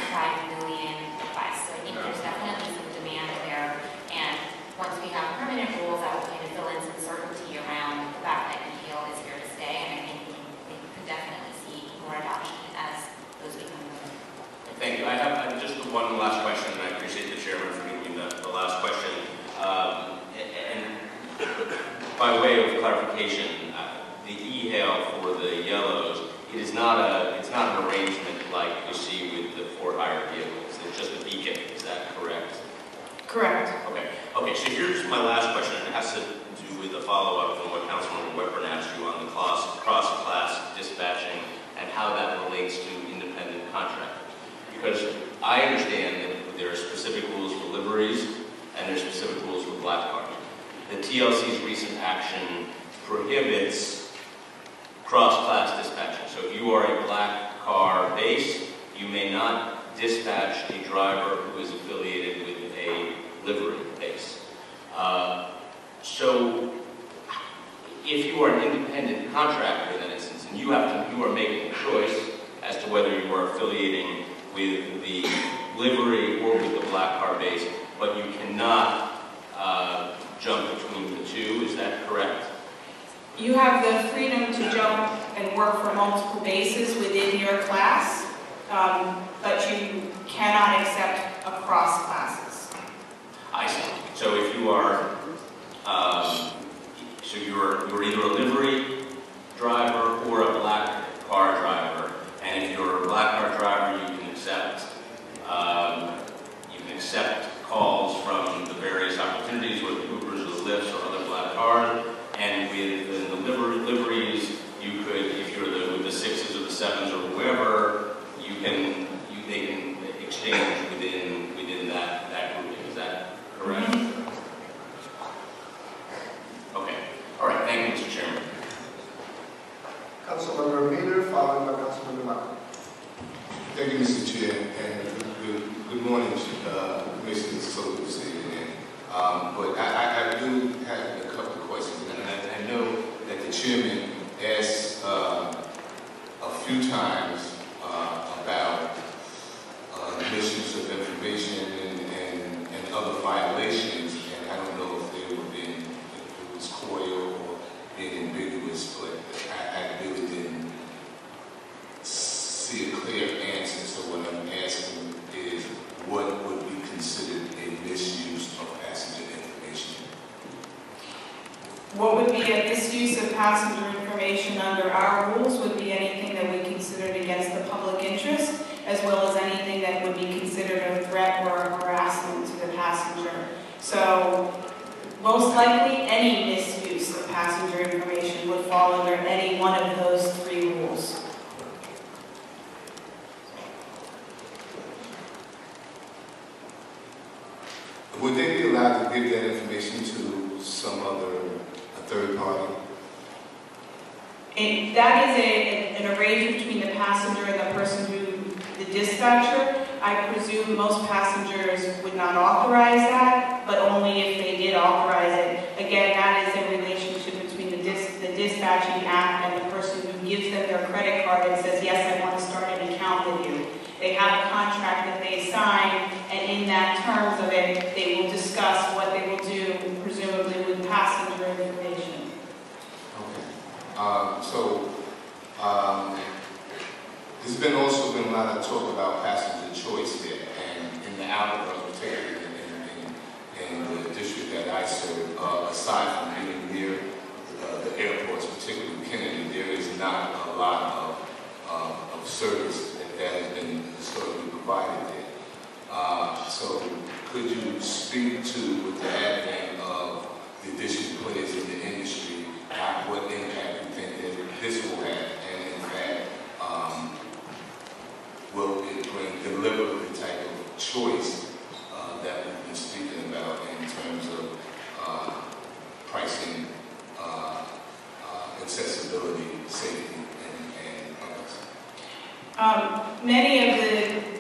million requests. So I think there's definitely some demand there, and once we have permanent rules, that will kind of fill in some certainty around the fact that e-hail is here to stay, and I think we could definitely see more adoption as those become known. Thank you. I have just one last question, and I appreciate the chairman for giving me the last question. And by way of clarification, the e-hail for the yellows, it's not an arrangement like you see with the for-hire vehicles. It's just a beacon. Is that correct? Correct. Okay. Okay. So here's my last question, and it has to do with the follow-up from what Councilman Webber asked you on the cross-class dispatching and how that relates to independent contractors. Because I understand that there are specific rules for liveries and there are specific rules for black cars. The TLC's recent action prohibits cross-class dispatching. So if you are a black car base, you may not dispatch a driver who is affiliated with a livery base. So if you are an independent contractor in that instance, and you are making a choice as to whether you are affiliating with the livery or with the black car base, but you cannot jump between the two. Is that correct? You have the freedom to jump and work for multiple bases within your class, but you cannot accept across classes. I see. So if you are, so you're either a livery driver or a black car driver, and if you're a black car driver, you can accept calls from the various opportunities, whether Ubers or Lyfts or other black cars, and with the liveries, you could, if you're with the 6s or the 7s or whoever, you chairman asked a few times about misuse of information and other violations, and I don't know if they were being, if it was coy or being ambiguous, but I really didn't see a clear answer. So what I'm asking is, what would be considered a misuse of passenger information? What would be a misuse of passenger information under our rules would be anything that we considered against the public interest, as well as anything that would be considered a threat or a harassment to the passenger. So most likely any misuse of passenger information would fall under any one of those three rules. Would they be allowed to give that information to some other third party? And that is an arrangement between the passenger and the person the dispatcher. I presume most passengers would not authorize that, but only if they did authorize it. Again, that is a relationship between the dispatching app and the person who gives them their credit card and says, yes, I want to start an account with you. They have a contract that they sign, and in that terms of it, they will discuss what they will do, presumably with passenger information. Okay. There's also been a lot of talk about passenger choice here, and in the outer boroughs, particularly in the district that I serve, aside from being near the airports, particularly Kennedy, there is not a lot of service that has been historically provided there. So could you speak to, with the advent of the additional players in the industry, what impact you think that this will have, and in fact, will it deliver the type of choice that we've been speaking about in terms of pricing, accessibility, safety, and others? Many of the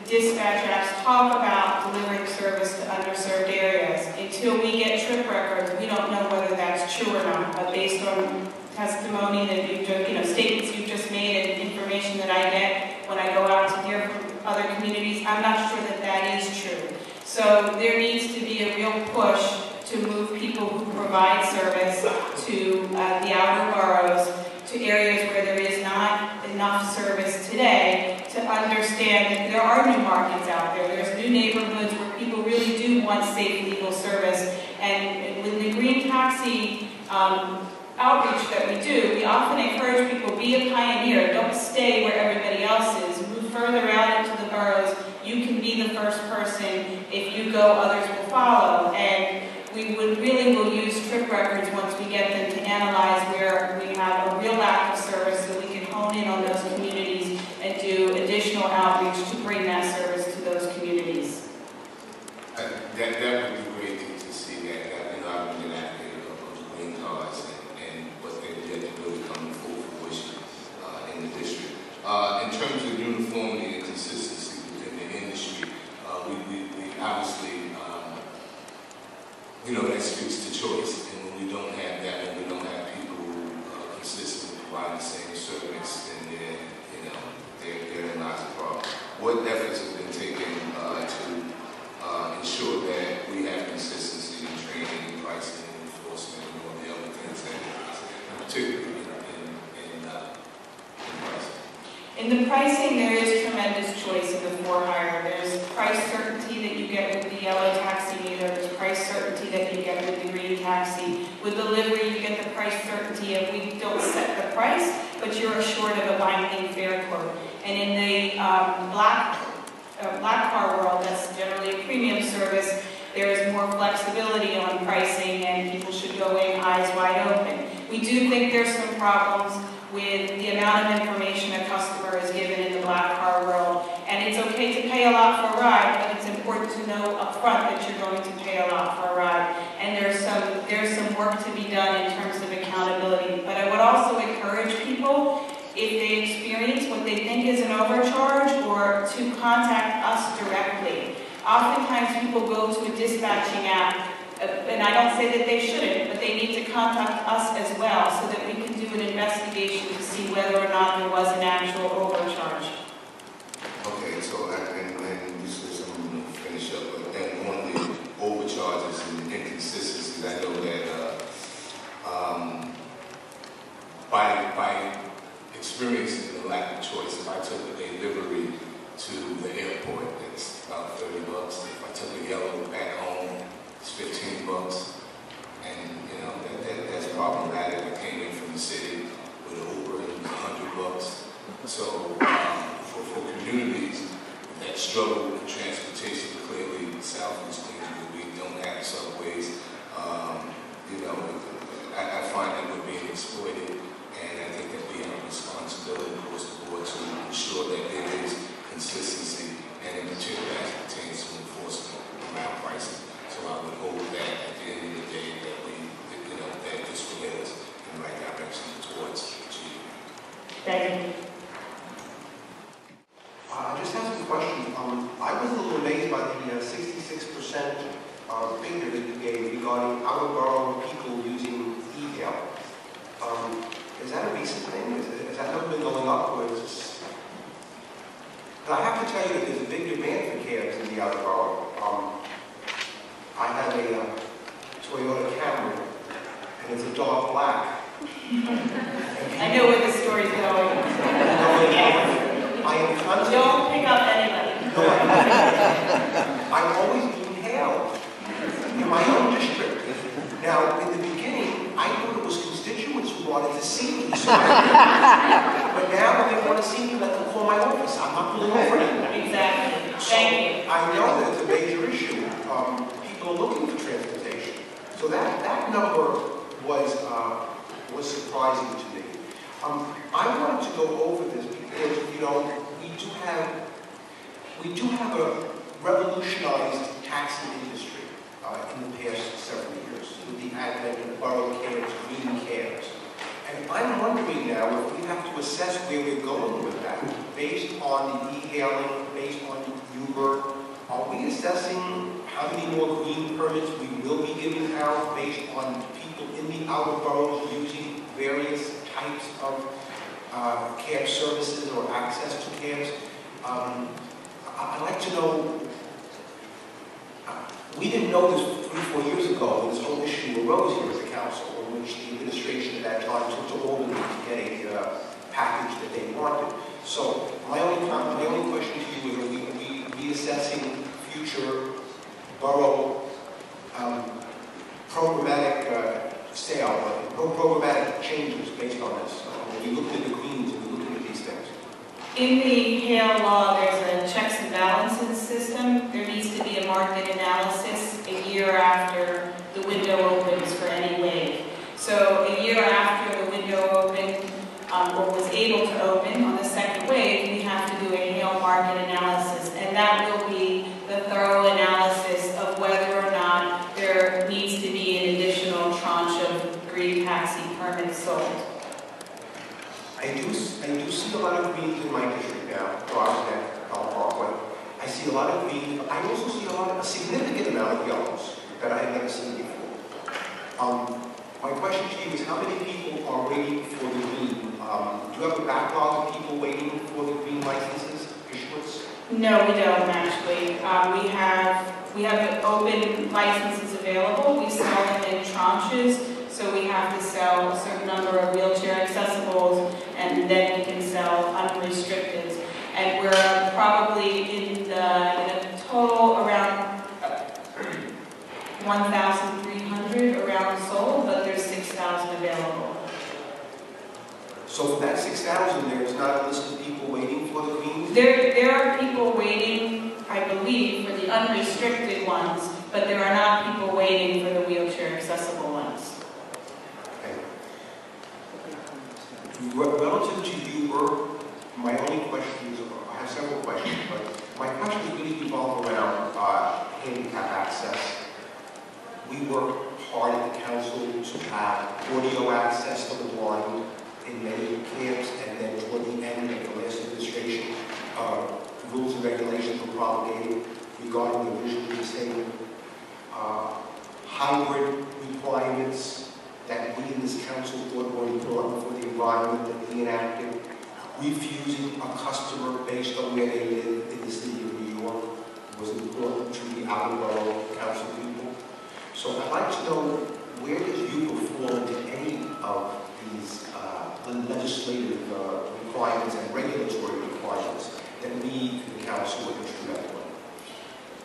dispatch apps talk about delivering service to underserved areas. Until we get trip records, we don't know whether that's true or not. But based on testimony that you've just, statements you've just made and information that I get when I go out to hear from other communities, I'm not sure that that is true. So there needs to be a real push to move people who provide service to the outer boroughs, to areas where there is not enough service today, to understand that there are new markets out there. There's new neighborhoods where people really do want safe, legal service. And with the green taxi outreach that we do, we often encourage people, be a pioneer. Don't stay where everybody else is. Move further out into the boroughs. You can be the first person. If you go, others will follow. And we will use trip records once we get them to analyze where we have a real lack of service, so we can hone in on those communities and do additional outreach to bring that service to those communities. That would be great to see that. I've been an advocate of the green cards and what they've yet to really come to full fruition in the district. In terms of uniformity and consistency within the industry, we obviously, that speaks to choice. And when we don't have that, when we don't have people who consistently provide the same service, then therein lies the problem. What efforts have been taken to ensure that we have consistency in training, pricing, enforcement, and all the other things that particularly in pricing? In the pricing, there is tremendous choice in the for-hire. There's price certainty that you get with the yellow taxi meter. There's price certainty that you get with the green taxi. With delivery, you get the price certainty of we don't set the price, but you're assured of a binding fare quote. And in the black car world, that's generally a premium service, there is more flexibility on pricing, and people should go in eyes wide open. We do think there's some problems with the amount of information a customer is given in the black car world. And it's okay to pay a lot for a ride, but it's important to know up front that you're going to pay a lot for a ride. And there's some work to be done in terms of accountability. But I would also encourage people, if they experience what they think is an overcharge, or to contact us directly. Oftentimes people go to a dispatching app, and I don't say that they shouldn't, but they need to contact us as well so that we can do do an investigation to see whether or not there was an actual overcharge. Okay, so and you said something to finish up, but then on the overcharges and inconsistencies, I know that by experiencing the lack of choice, if I took a delivery to the airport, it's about $30. If I took a yellow back home, it's $15. And you know that's problematic. I came in from the city with an Uber and $100. So for communities that struggle with transportation, clearly Southeast Queens, we don't have subways. You know, I find that we're being exploited, and I think that we have a responsibility across the board to ensure that there is consistency, and in particular as it pertains to enforcement around pricing. So I would hope that at the end of the day that that this will get us in the right direction towards achieving. Thank you. I just have some questions. I was a little amazed by the 66% figure that you gave regarding out-of-borough people using e-hail. Is that a recent thing? Has that never been going up? Or is this... But I have to tell you that there's a big demand for cabs in the out-of-borough. I have a Toyota Camry, and it's a dark black. I know where the story's going. I am constantly... Don't pick up anybody. No, I've always been hailed in my own district. Now, in the beginning, I thought it was constituents who wanted to see me. So but now when they want to see me, let them call my office. I'm not pulling over anymore. Exactly. So Thank you. I know that it's a major issue. People are looking for transportation. So that number was surprising to me. I wanted to go over this because, you know, we do have a revolutionized taxi industry in the past several years with the advent of borough cabs, green cabs. And I'm wondering now if we have to assess where we're going with that based on the e-hailing, based on Uber. Are we assessing how many more green permits we will be giving out based on people in the outer boroughs using various types of cab services or access to cabs? I'd like to know, we didn't know this 3 or 4 years ago when this whole issue arose here as a council, in which the administration at that time took to Albany to get a package that they wanted. So my only question to you is, are we reassessing future borough programmatic programmatic changes based on this? We looked at the greens and we looked at these things. In the hail law, there's a checks and balances system. There needs to be a market analysis a year after the window opens for any wave. So a year after the window opened, or was able to open on the second wave, we have to do a hail market analysis. And that will be the thorough analysis of whether or not there needs to be an additional tranche of green taxi permits sold. I do see a lot of greens in my district now, Rossneck, Parkway. I see a lot of greens. I also see a significant amount of yellows that I have never seen before. My question to you is, how many people are waiting for the green? Do you have a backlog of people waiting for the green licenses issuance? No, we don't actually. We have open licenses available. We sell them in tranches. So we have to sell a certain number of wheelchair accessibles, and then we can sell unrestricted. And we're probably in a total around 1,300 around sold, but there's 6,000 available. So for that 6,000, there is not a list of people waiting for the greens? There are people waiting, I believe, for the unrestricted ones, but there are not people waiting for the wheelchair accessible ones. Relative to Uber, my only questions, I have several questions, but my questions really revolve around handicap access. We work hard at the council to have audio access for the blind in many camps, and then toward the end of the last administration, rules and regulations were promulgated regarding the visually disabled, hybrid requirements that we in this council thought were important for the environment that we enacted, refusing a customer based on where they live in the city of New York was important to the outer borough council people. So I'd like to know, where does you perform into any of these legislative requirements and regulatory requirements that we, the council, were instrumental in?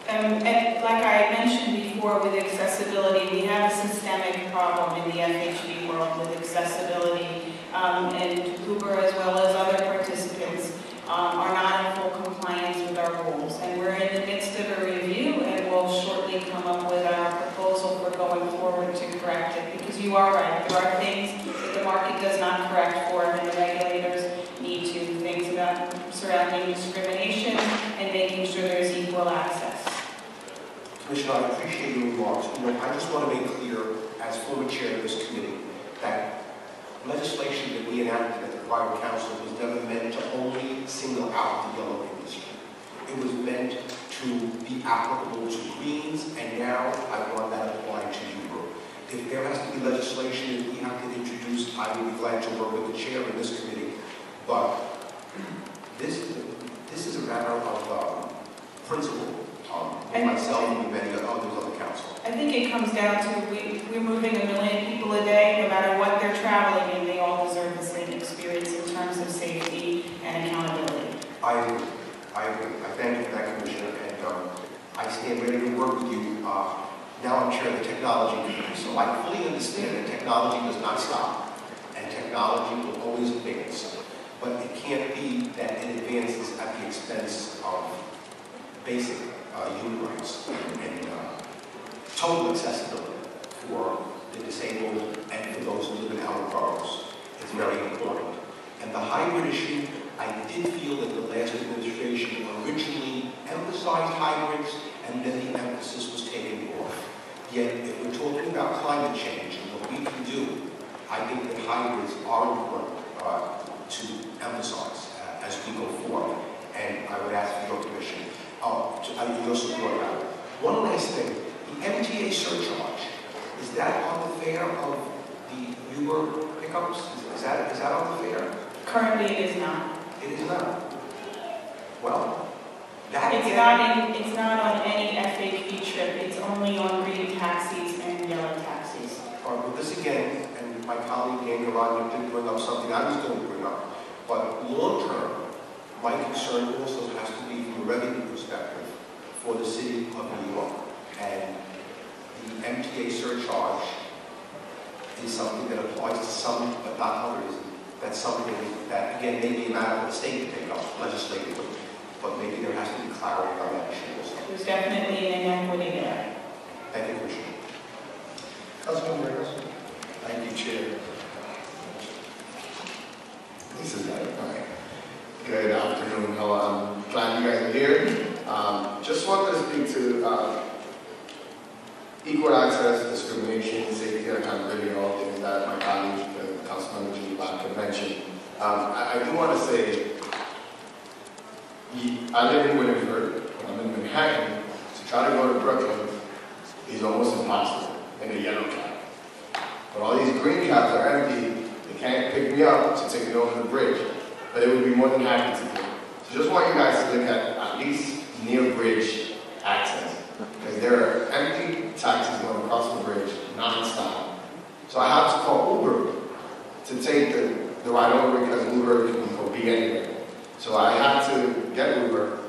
And like I mentioned before, with accessibility, we have a systemic problem in the FHB world with accessibility, and Uber, as well as other participants, are not in full compliance with our rules. And we're in the midst of a review, and we'll shortly come up with our proposal for going forward to correct it. Because you are right, there are things that the market does not correct for, and the regulators need to, things about surrounding discrimination and making sure there's equal access. Commissioner, I appreciate your remarks. I just want to make clear, as former chair of this committee, that legislation that we enacted at the prior council was never meant to only single out the yellow industry. It was meant to be applicable to greens, and now I want that applied to Uber. If there has to be legislation that we have to introduce, I would be glad to work with the chair of this committee. But this is a matter of principle. Myself and many others on the council. I think it comes down to we're moving 1 million people a day, no matter what they're traveling in, they all deserve the same experience in terms of safety and accountability. I agree. I thank you for that, Commissioner, and I stand ready to work with you. Now I'm chair of the technology committee, so I fully understand that technology does not stop, and technology will always advance. But it can't be that it advances at the expense of basic human rights and total accessibility for the disabled and for those who live in outer boroughs. It's very important. And the hybrid issue, I did feel that the last administration originally emphasized hybrids and then the emphasis was taken off. Yet, if we're talking about climate change and what we can do, I think that hybrids are important to emphasize as we go forward. And I would ask for your permission. Your support about it. One last thing, the MTA surcharge, is that on the fare of the Uber pickups? Is that on the fare? Currently, it is not. It is not. Well, that It's not on any FHB trip. It's only on green taxis and yellow taxis. All right, well, this again, and my colleague Daniel Rodman did bring up something I was going to bring up, but long term, my concern also has to be from a revenue perspective for the city of New York. And the MTA surcharge is something that applies to some, but not others. That's something that, again, may be a matter for the state to take up legislatively, but maybe there has to be clarity on that issue also. There's definitely an inequity there. Thank you, Commissioner. Councilman Meera. Thank you, Chair. This is right. All right. Good afternoon. Hello. I'm glad you guys are here. Just wanted to speak to equal access, discrimination, safety, and accountability, all things that my colleague, Councilmember Joshi, mentioned. I do want to say, I live in Williamsburg. I'm in Manhattan. To try to go to Brooklyn is almost impossible in a yellow cab. But all these green cabs are empty. They can't pick me up to take me over the bridge. But it would be more than happy to do. So just want you guys to look at least near bridge access. Because there are empty taxis going across the bridge non-stop. So I have to call Uber to take the ride over because Uber can go be anywhere. So I had to get Uber,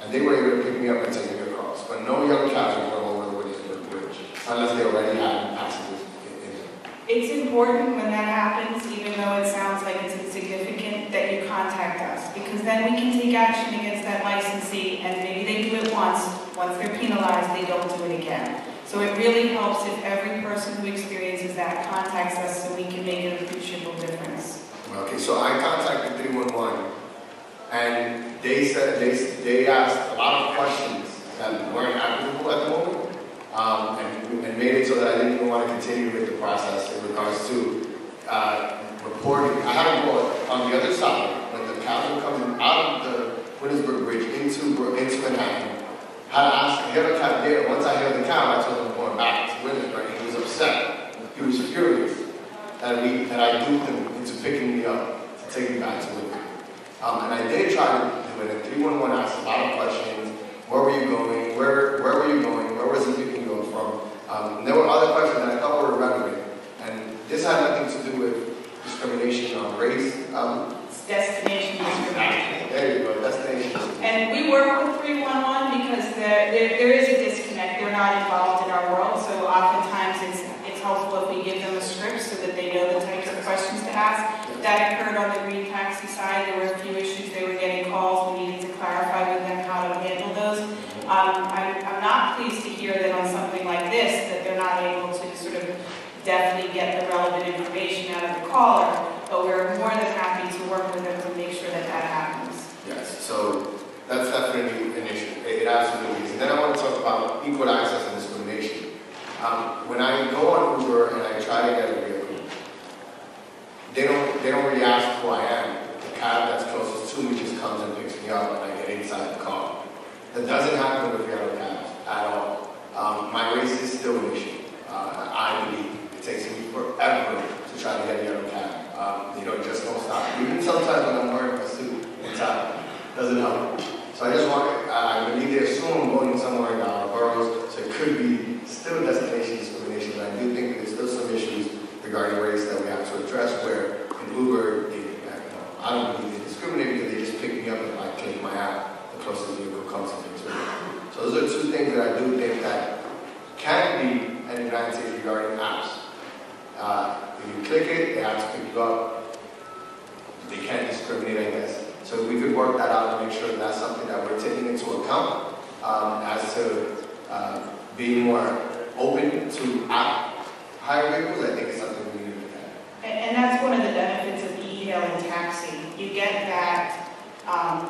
and they were able to pick me up and take me across. But no yellow cabs are going over the Williamsburg Bridge unless they already have passengers in it. It's important when that happens, even though it sounds like it's insignificant, that you contact us, because then we can take action against that licensee, and maybe they do it once they're penalized, they don't do it again. So it really helps if every person who experiences that contacts us so we can make an appreciable difference. Okay, so I contacted 311, and they said they asked a lot of questions that weren't applicable at the moment, and made it so that I didn't even want to continue with the process in regards to reporting. I had to go on the other side when the cabs were coming out of the Williamsburg Bridge into Manhattan. I hailed a cab there. Once I hailed the cab, I told him I'm going back to Williamsburg, and he was upset. He was furious. that I duped them into picking me up to take me back to Lyft. And I did try to do it, and 311 asked a lot of questions. Where were you going? Where were you going? Where was he picking you up from? And there were other questions that I thought were relevant. And this had nothing to do with discrimination on race. It's destination discrimination. There you go, destination. And we work with 311 because there is a disconnect. They're not involved in our world, so oftentimes it's helpful if we give them a script so that they know the types of questions to ask. That occurred on the green taxi side. There were a few issues. They were getting calls. We needed to clarify with them how to handle those. I'm not pleased to hear that on something like this that they're not able to sort of definitely get the relevant information out of the caller, but we're more than happy to work with them to make sure that that happens. Yes, so that's definitely an issue. It absolutely is. And then I want to talk about equal access and discrimination. When I go on Uber and I try to get a vehicle, they don't really ask who I am. The cab that's closest to me just comes and picks me up and I get inside the car. That doesn't happen with yellow cabs at all. My race is still an issue. I believe it takes me forever to try to get a yellow cab. It just won't stop. Even sometimes when I'm wearing a suit and tie, doesn't help. So I believe they assume I'm going somewhere in our boroughs, so it could be still destination discrimination, but I do think there's still some issues regarding race that we have to address where in Uber, I don't believe they discriminate because they just pick me up and I click my app, the closest vehicle comes to me. So those are two things that I do think that can be an advantage regarding apps. If you click it, they have to pick you up. They can't discriminate, I guess. So if we could work that out and make sure that's something that we're taking into account as to being more open to app hire vehicles, I think it's something we need to look at. And that's one of the benefits of e-hailing taxi. You get that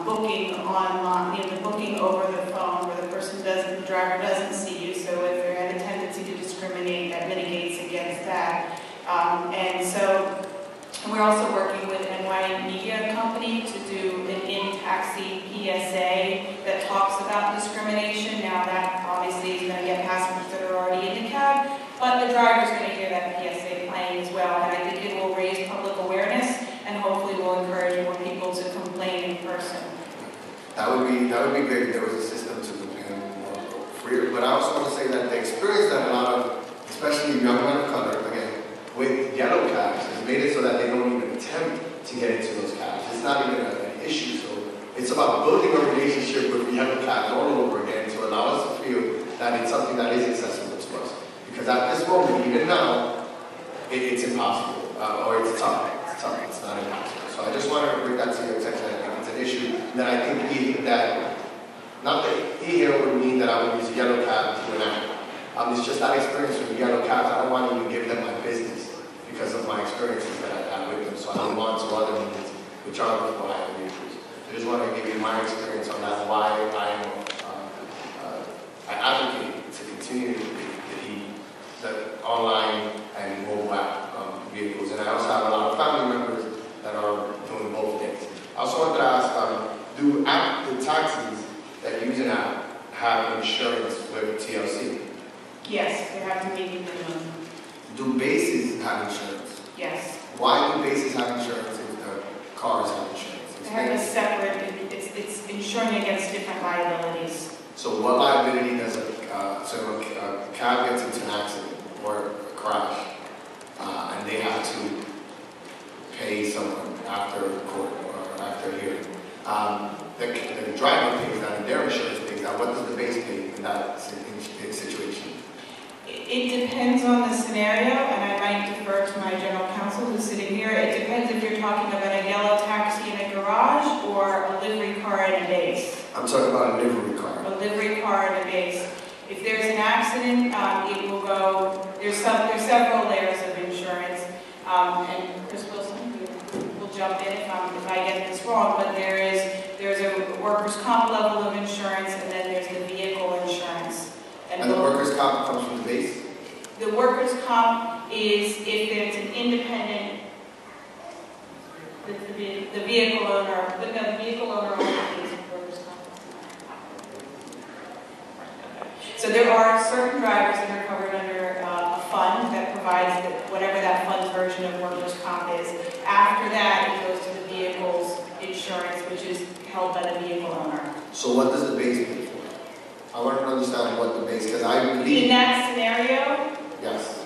booking online, the booking over the phone where the driver doesn't see you, so if they have a tendency to discriminate, that mitigates against that. And we're also working with NYTWA company to do an in-taxi PSA that talks about discrimination. Now that obviously is going to get passengers that are already in the cab, but the driver's going to hear that PSA playing as well, and I think it will raise public awareness and hopefully will encourage more people to complain in person. That would be great if there was a system to complain more freely. But I also want to say that the experience that a lot of, especially young men of color, again, with yellow cabs has made it so that they don't even attempt to get into those cabs. It's not even an issue. So it's about building a relationship with the yellow cabs all over again to allow us to feel that it's something that is accessible to us. Because at this moment, even now, it's impossible, or it's tough. It's tough. It's not impossible. So I just wanted to bring that to your attention. I think it's an issue that I think not that e-hail would mean that I would use a yellow cab to an app. It's just that experience with the yellow cabs. I don't want to even give them my business because of my experiences that I've had with them. So I move on to other means, which are required vehicles. I just want to give you my experience on that, why I advocate to continue the online and mobile app vehicles. And I also have a lot of family members that are doing both things. I also wanted to ask, do the taxis that use an app have insurance with TLC? Yes, they have to meet the minimum. Do bases have insurance? Yes. Why do bases have insurance if the cars have insurance? They have a separate, it's insuring against different liabilities. So what liability does a cab gets into an accident or a crash, and they have to pay someone after court or after hearing? The driver pays that and their insurance pays that. What does the base pay in that situation? It depends on the scenario, and I might defer to my general counsel who's sitting here. It depends if you're talking about a yellow taxi in a garage or a livery car in a base. I'm talking about a livery car. A livery car in a base. If there's an accident, it will go, there's several layers of insurance, and Chris Wilson will jump in if I get this wrong, but there's a workers' comp level of insurance, and then there's the vehicle insurance. And the workers' comp comes from the base? The workers' comp is if it's an independent, the vehicle owner, the vehicle owner only pays workers' comp. So there are certain drivers that are covered under a fund that provides whatever that fund's version of workers' So what does the base pay for? I want to understand what the base, because I believe... In that scenario, Yes,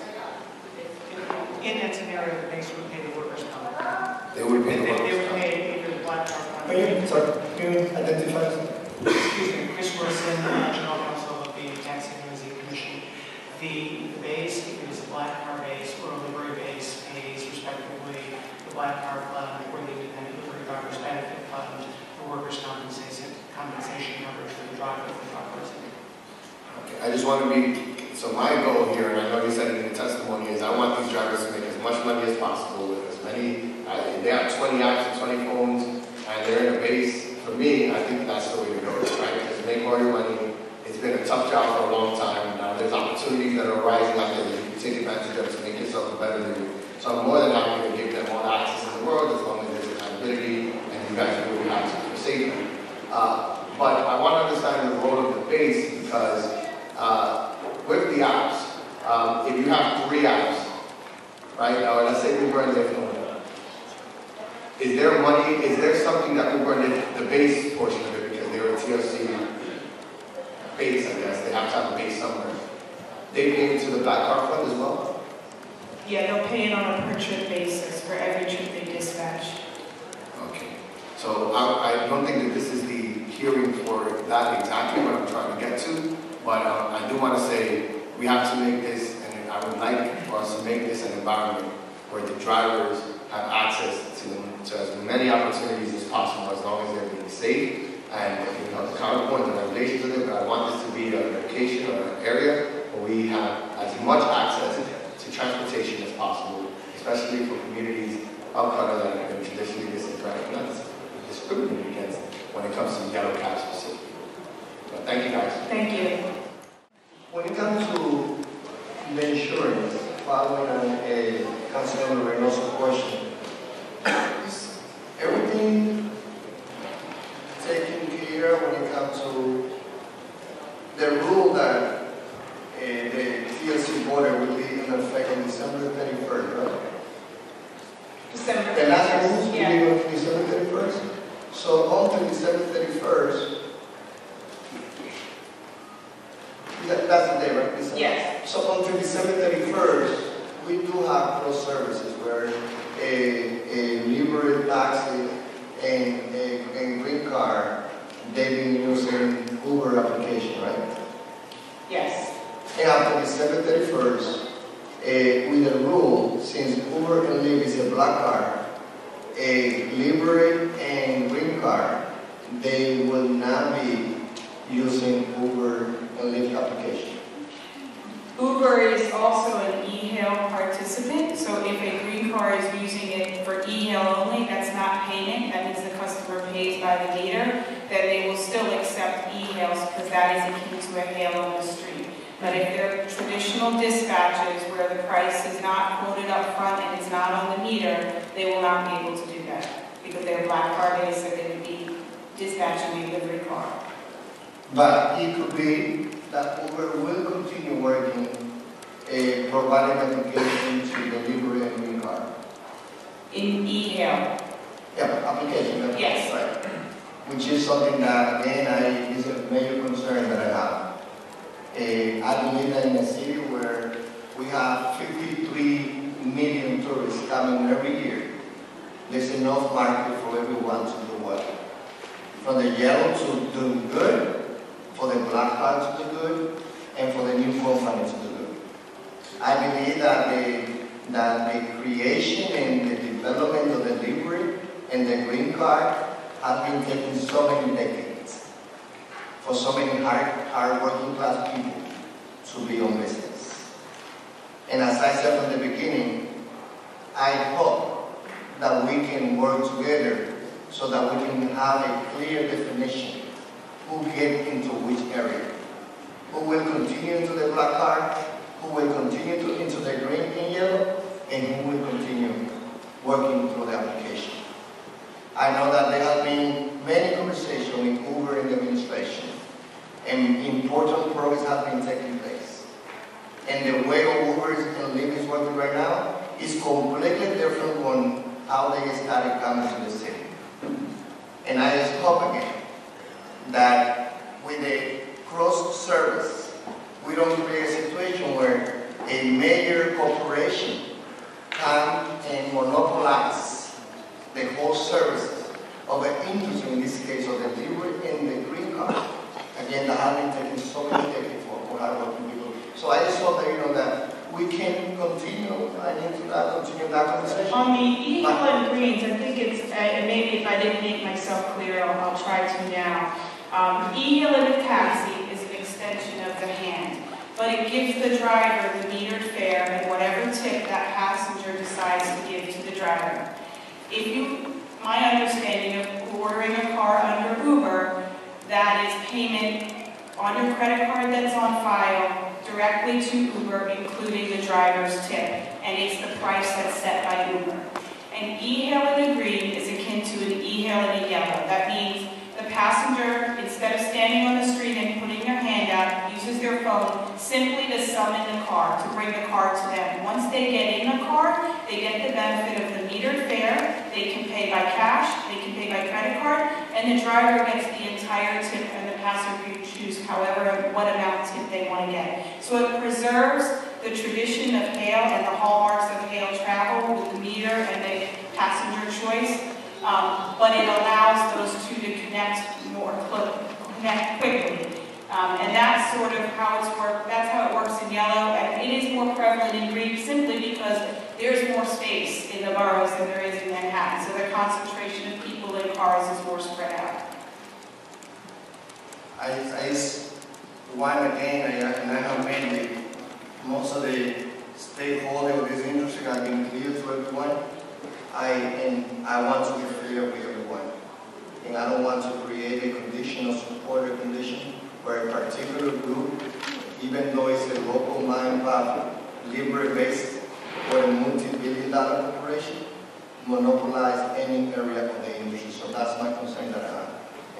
In that scenario, the base would pay the workers' comp. they would pay the They would workers' comp. pay either the black card fund. Can you identify yourself? Excuse me, Chris Wilson, General Counsel of the Taxi and Limousine Commission. The base, if it is a black car base or a livery base, pays respectively the black car fund or the independent livery driver's benefit fund, the workers' compensation coverage for the driver if the driver is in. Okay, I just want to be, so my goal here, and I know you said it in the testimony, is I want these drivers to make as much money as possible with as many, they have 20 apps and 20 phones, and they're in a base. For me, I think that's the way to go, right? Because make more your money. It's been a tough job for a long time. Now there's opportunities that are arising out there that you can take advantage of to make yourself better than you. So I'm more than happy to give them all the access in the world as long as there's accountability and you guys do what you have to for safety. But I want to understand the role of the base because with the apps, if you have 3 apps, right? Now let's say Uber and Lyft only. Is there money, is there something that Uber and Lyft, the base portion of it, because they're a TLC base, I guess, they have to have a base somewhere. They pay into the black car fund as well? yeah, they'll pay it on a per trip basis for every trip they dispatch. Okay. So I don't think that this is the hearing for that exactly what I'm trying to get to, but I do want to say we have to make this, and I would like for us to make this an environment where the drivers have access to as many opportunities as possible as long as they're being safe. And the counterpoint, the regulations are there, but I want this to be a location or an area where we have as much access to transportation as possible, especially for communities of color that have been traditionally discriminated against when it comes to yellow cabs specifically. But thank you guys. Thank you. When it comes to the insurance, following on a Councilmember Reynoso's question, is everything taken care when it comes to the rule that the TLC border will be in effect on December 31st, right? December 31st. The last rules will be Yeah. on December 31st. So until December 31st, that's the day, right? December. Yes. So until December 31st, we do have cross services where a livery taxi and green car, they've been using Uber application, right? Yes. And after December 31st, with a rule, since Uber and Lyft is a black car, a livery and green car, they will not be using Uber and Lyft application. Uber is also an e-hail participant, so if a green car is using it for e-hail only, that's not payment, that means the customer pays by the meter, then they will still accept e-hails because that is akin to a hail on the street. But if they're traditional dispatches where the price is not quoted up front and it's not on the meter, they will not be able to do that because they're black car based, so they would be dispatching a livery car. But it could be that Uber will continue working, providing application to the livery and green car. In e-hail. Yeah, application. Yes. Right. Which is something that, again, is a major concern that I have. I believe that in a city where we have 53 million tourists coming every year, there's enough market for everyone to do well. From the yellow to do good, for the black card to do good, and for the new company to do good. I believe that the creation and the development of the livery and the green card has been taking so many decades for so many hard working class people to be on business. And as I said from the beginning, I hope that we can work together so that we can have a clear definition who get into which area, who will continue into the black card, who will continue into the green and yellow, and who will continue working through the application. I know that there have been many conversations with Uber in the administration, and important progress has been taking place. And the way Uber and Lyft is working right now is completely different from how they started coming to the city. And I just hope again that and monopolize the whole services of an industry, in this case of the delivery and the green card. Again, that has been taking so many decades for hardworking people. So I just hope that, that we can continue that conversation. On the e-hail and greens, I think it's, and maybe if I didn't make myself clear, I'll try to now. E-hail in a taxi is an extension of the hand, but it gives the driver the metered fare and whatever tip that passenger decides to give to the driver. My understanding of ordering a car under Uber, that is payment on your credit card that's on file, directly to Uber, including the driver's tip, and it's the price that's set by Uber. An e-hail in a green is akin to an e-hail in a yellow. That means the passenger, instead of standing on the street and putting their hand out, uses their phone simply to summon the car, to bring the car to them. Once they get in the car, they get the benefit of the metered fare. They can pay by cash, they can pay by credit card, and the driver gets the entire tip, and the passenger can choose what amount tip they want to get. So it preserves the tradition of hail and the hallmarks of hail travel with the meter and the passenger choice, but it allows those two to connect quickly. And that's sort of how that's how it works in yellow, and it is more prevalent in green simply because there's more space in the boroughs than there is in Manhattan, so the concentration of people in cars is more spread out. And I have met most of the stakeholders of this industry. I've been clear to everyone. I want to be fair with everyone. And I don't want to create a condition or support a condition where a particular group, even though it's a local mom-and-pop, libre-based, or a multi-billion-dollar corporation, monopolize any area of the industry. So that's my concern that I have.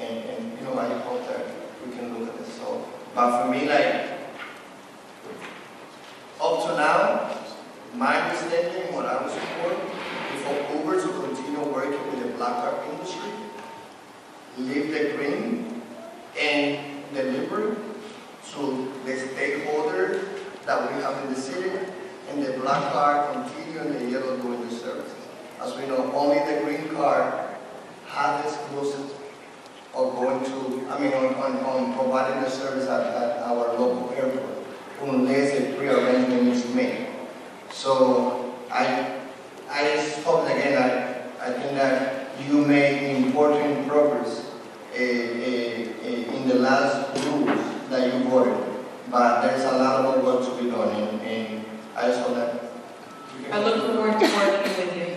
And I hope that we can look at this. So, but for me, up to now, my understanding, what I was supporting, is for Uber to continue working with the black card industry, leave the green, and deliver to the stakeholder that we have in the city, and the black card continue and the yellow doing the services. As we know, only the green card has the exclusive of going to, on providing the service at our local airport, unless a pre-arrangement is made. So I just hope again, I think that you made important progress in the last rules that you voted, but there's a lot more work to be done, and I just hope that I look forward to working with you.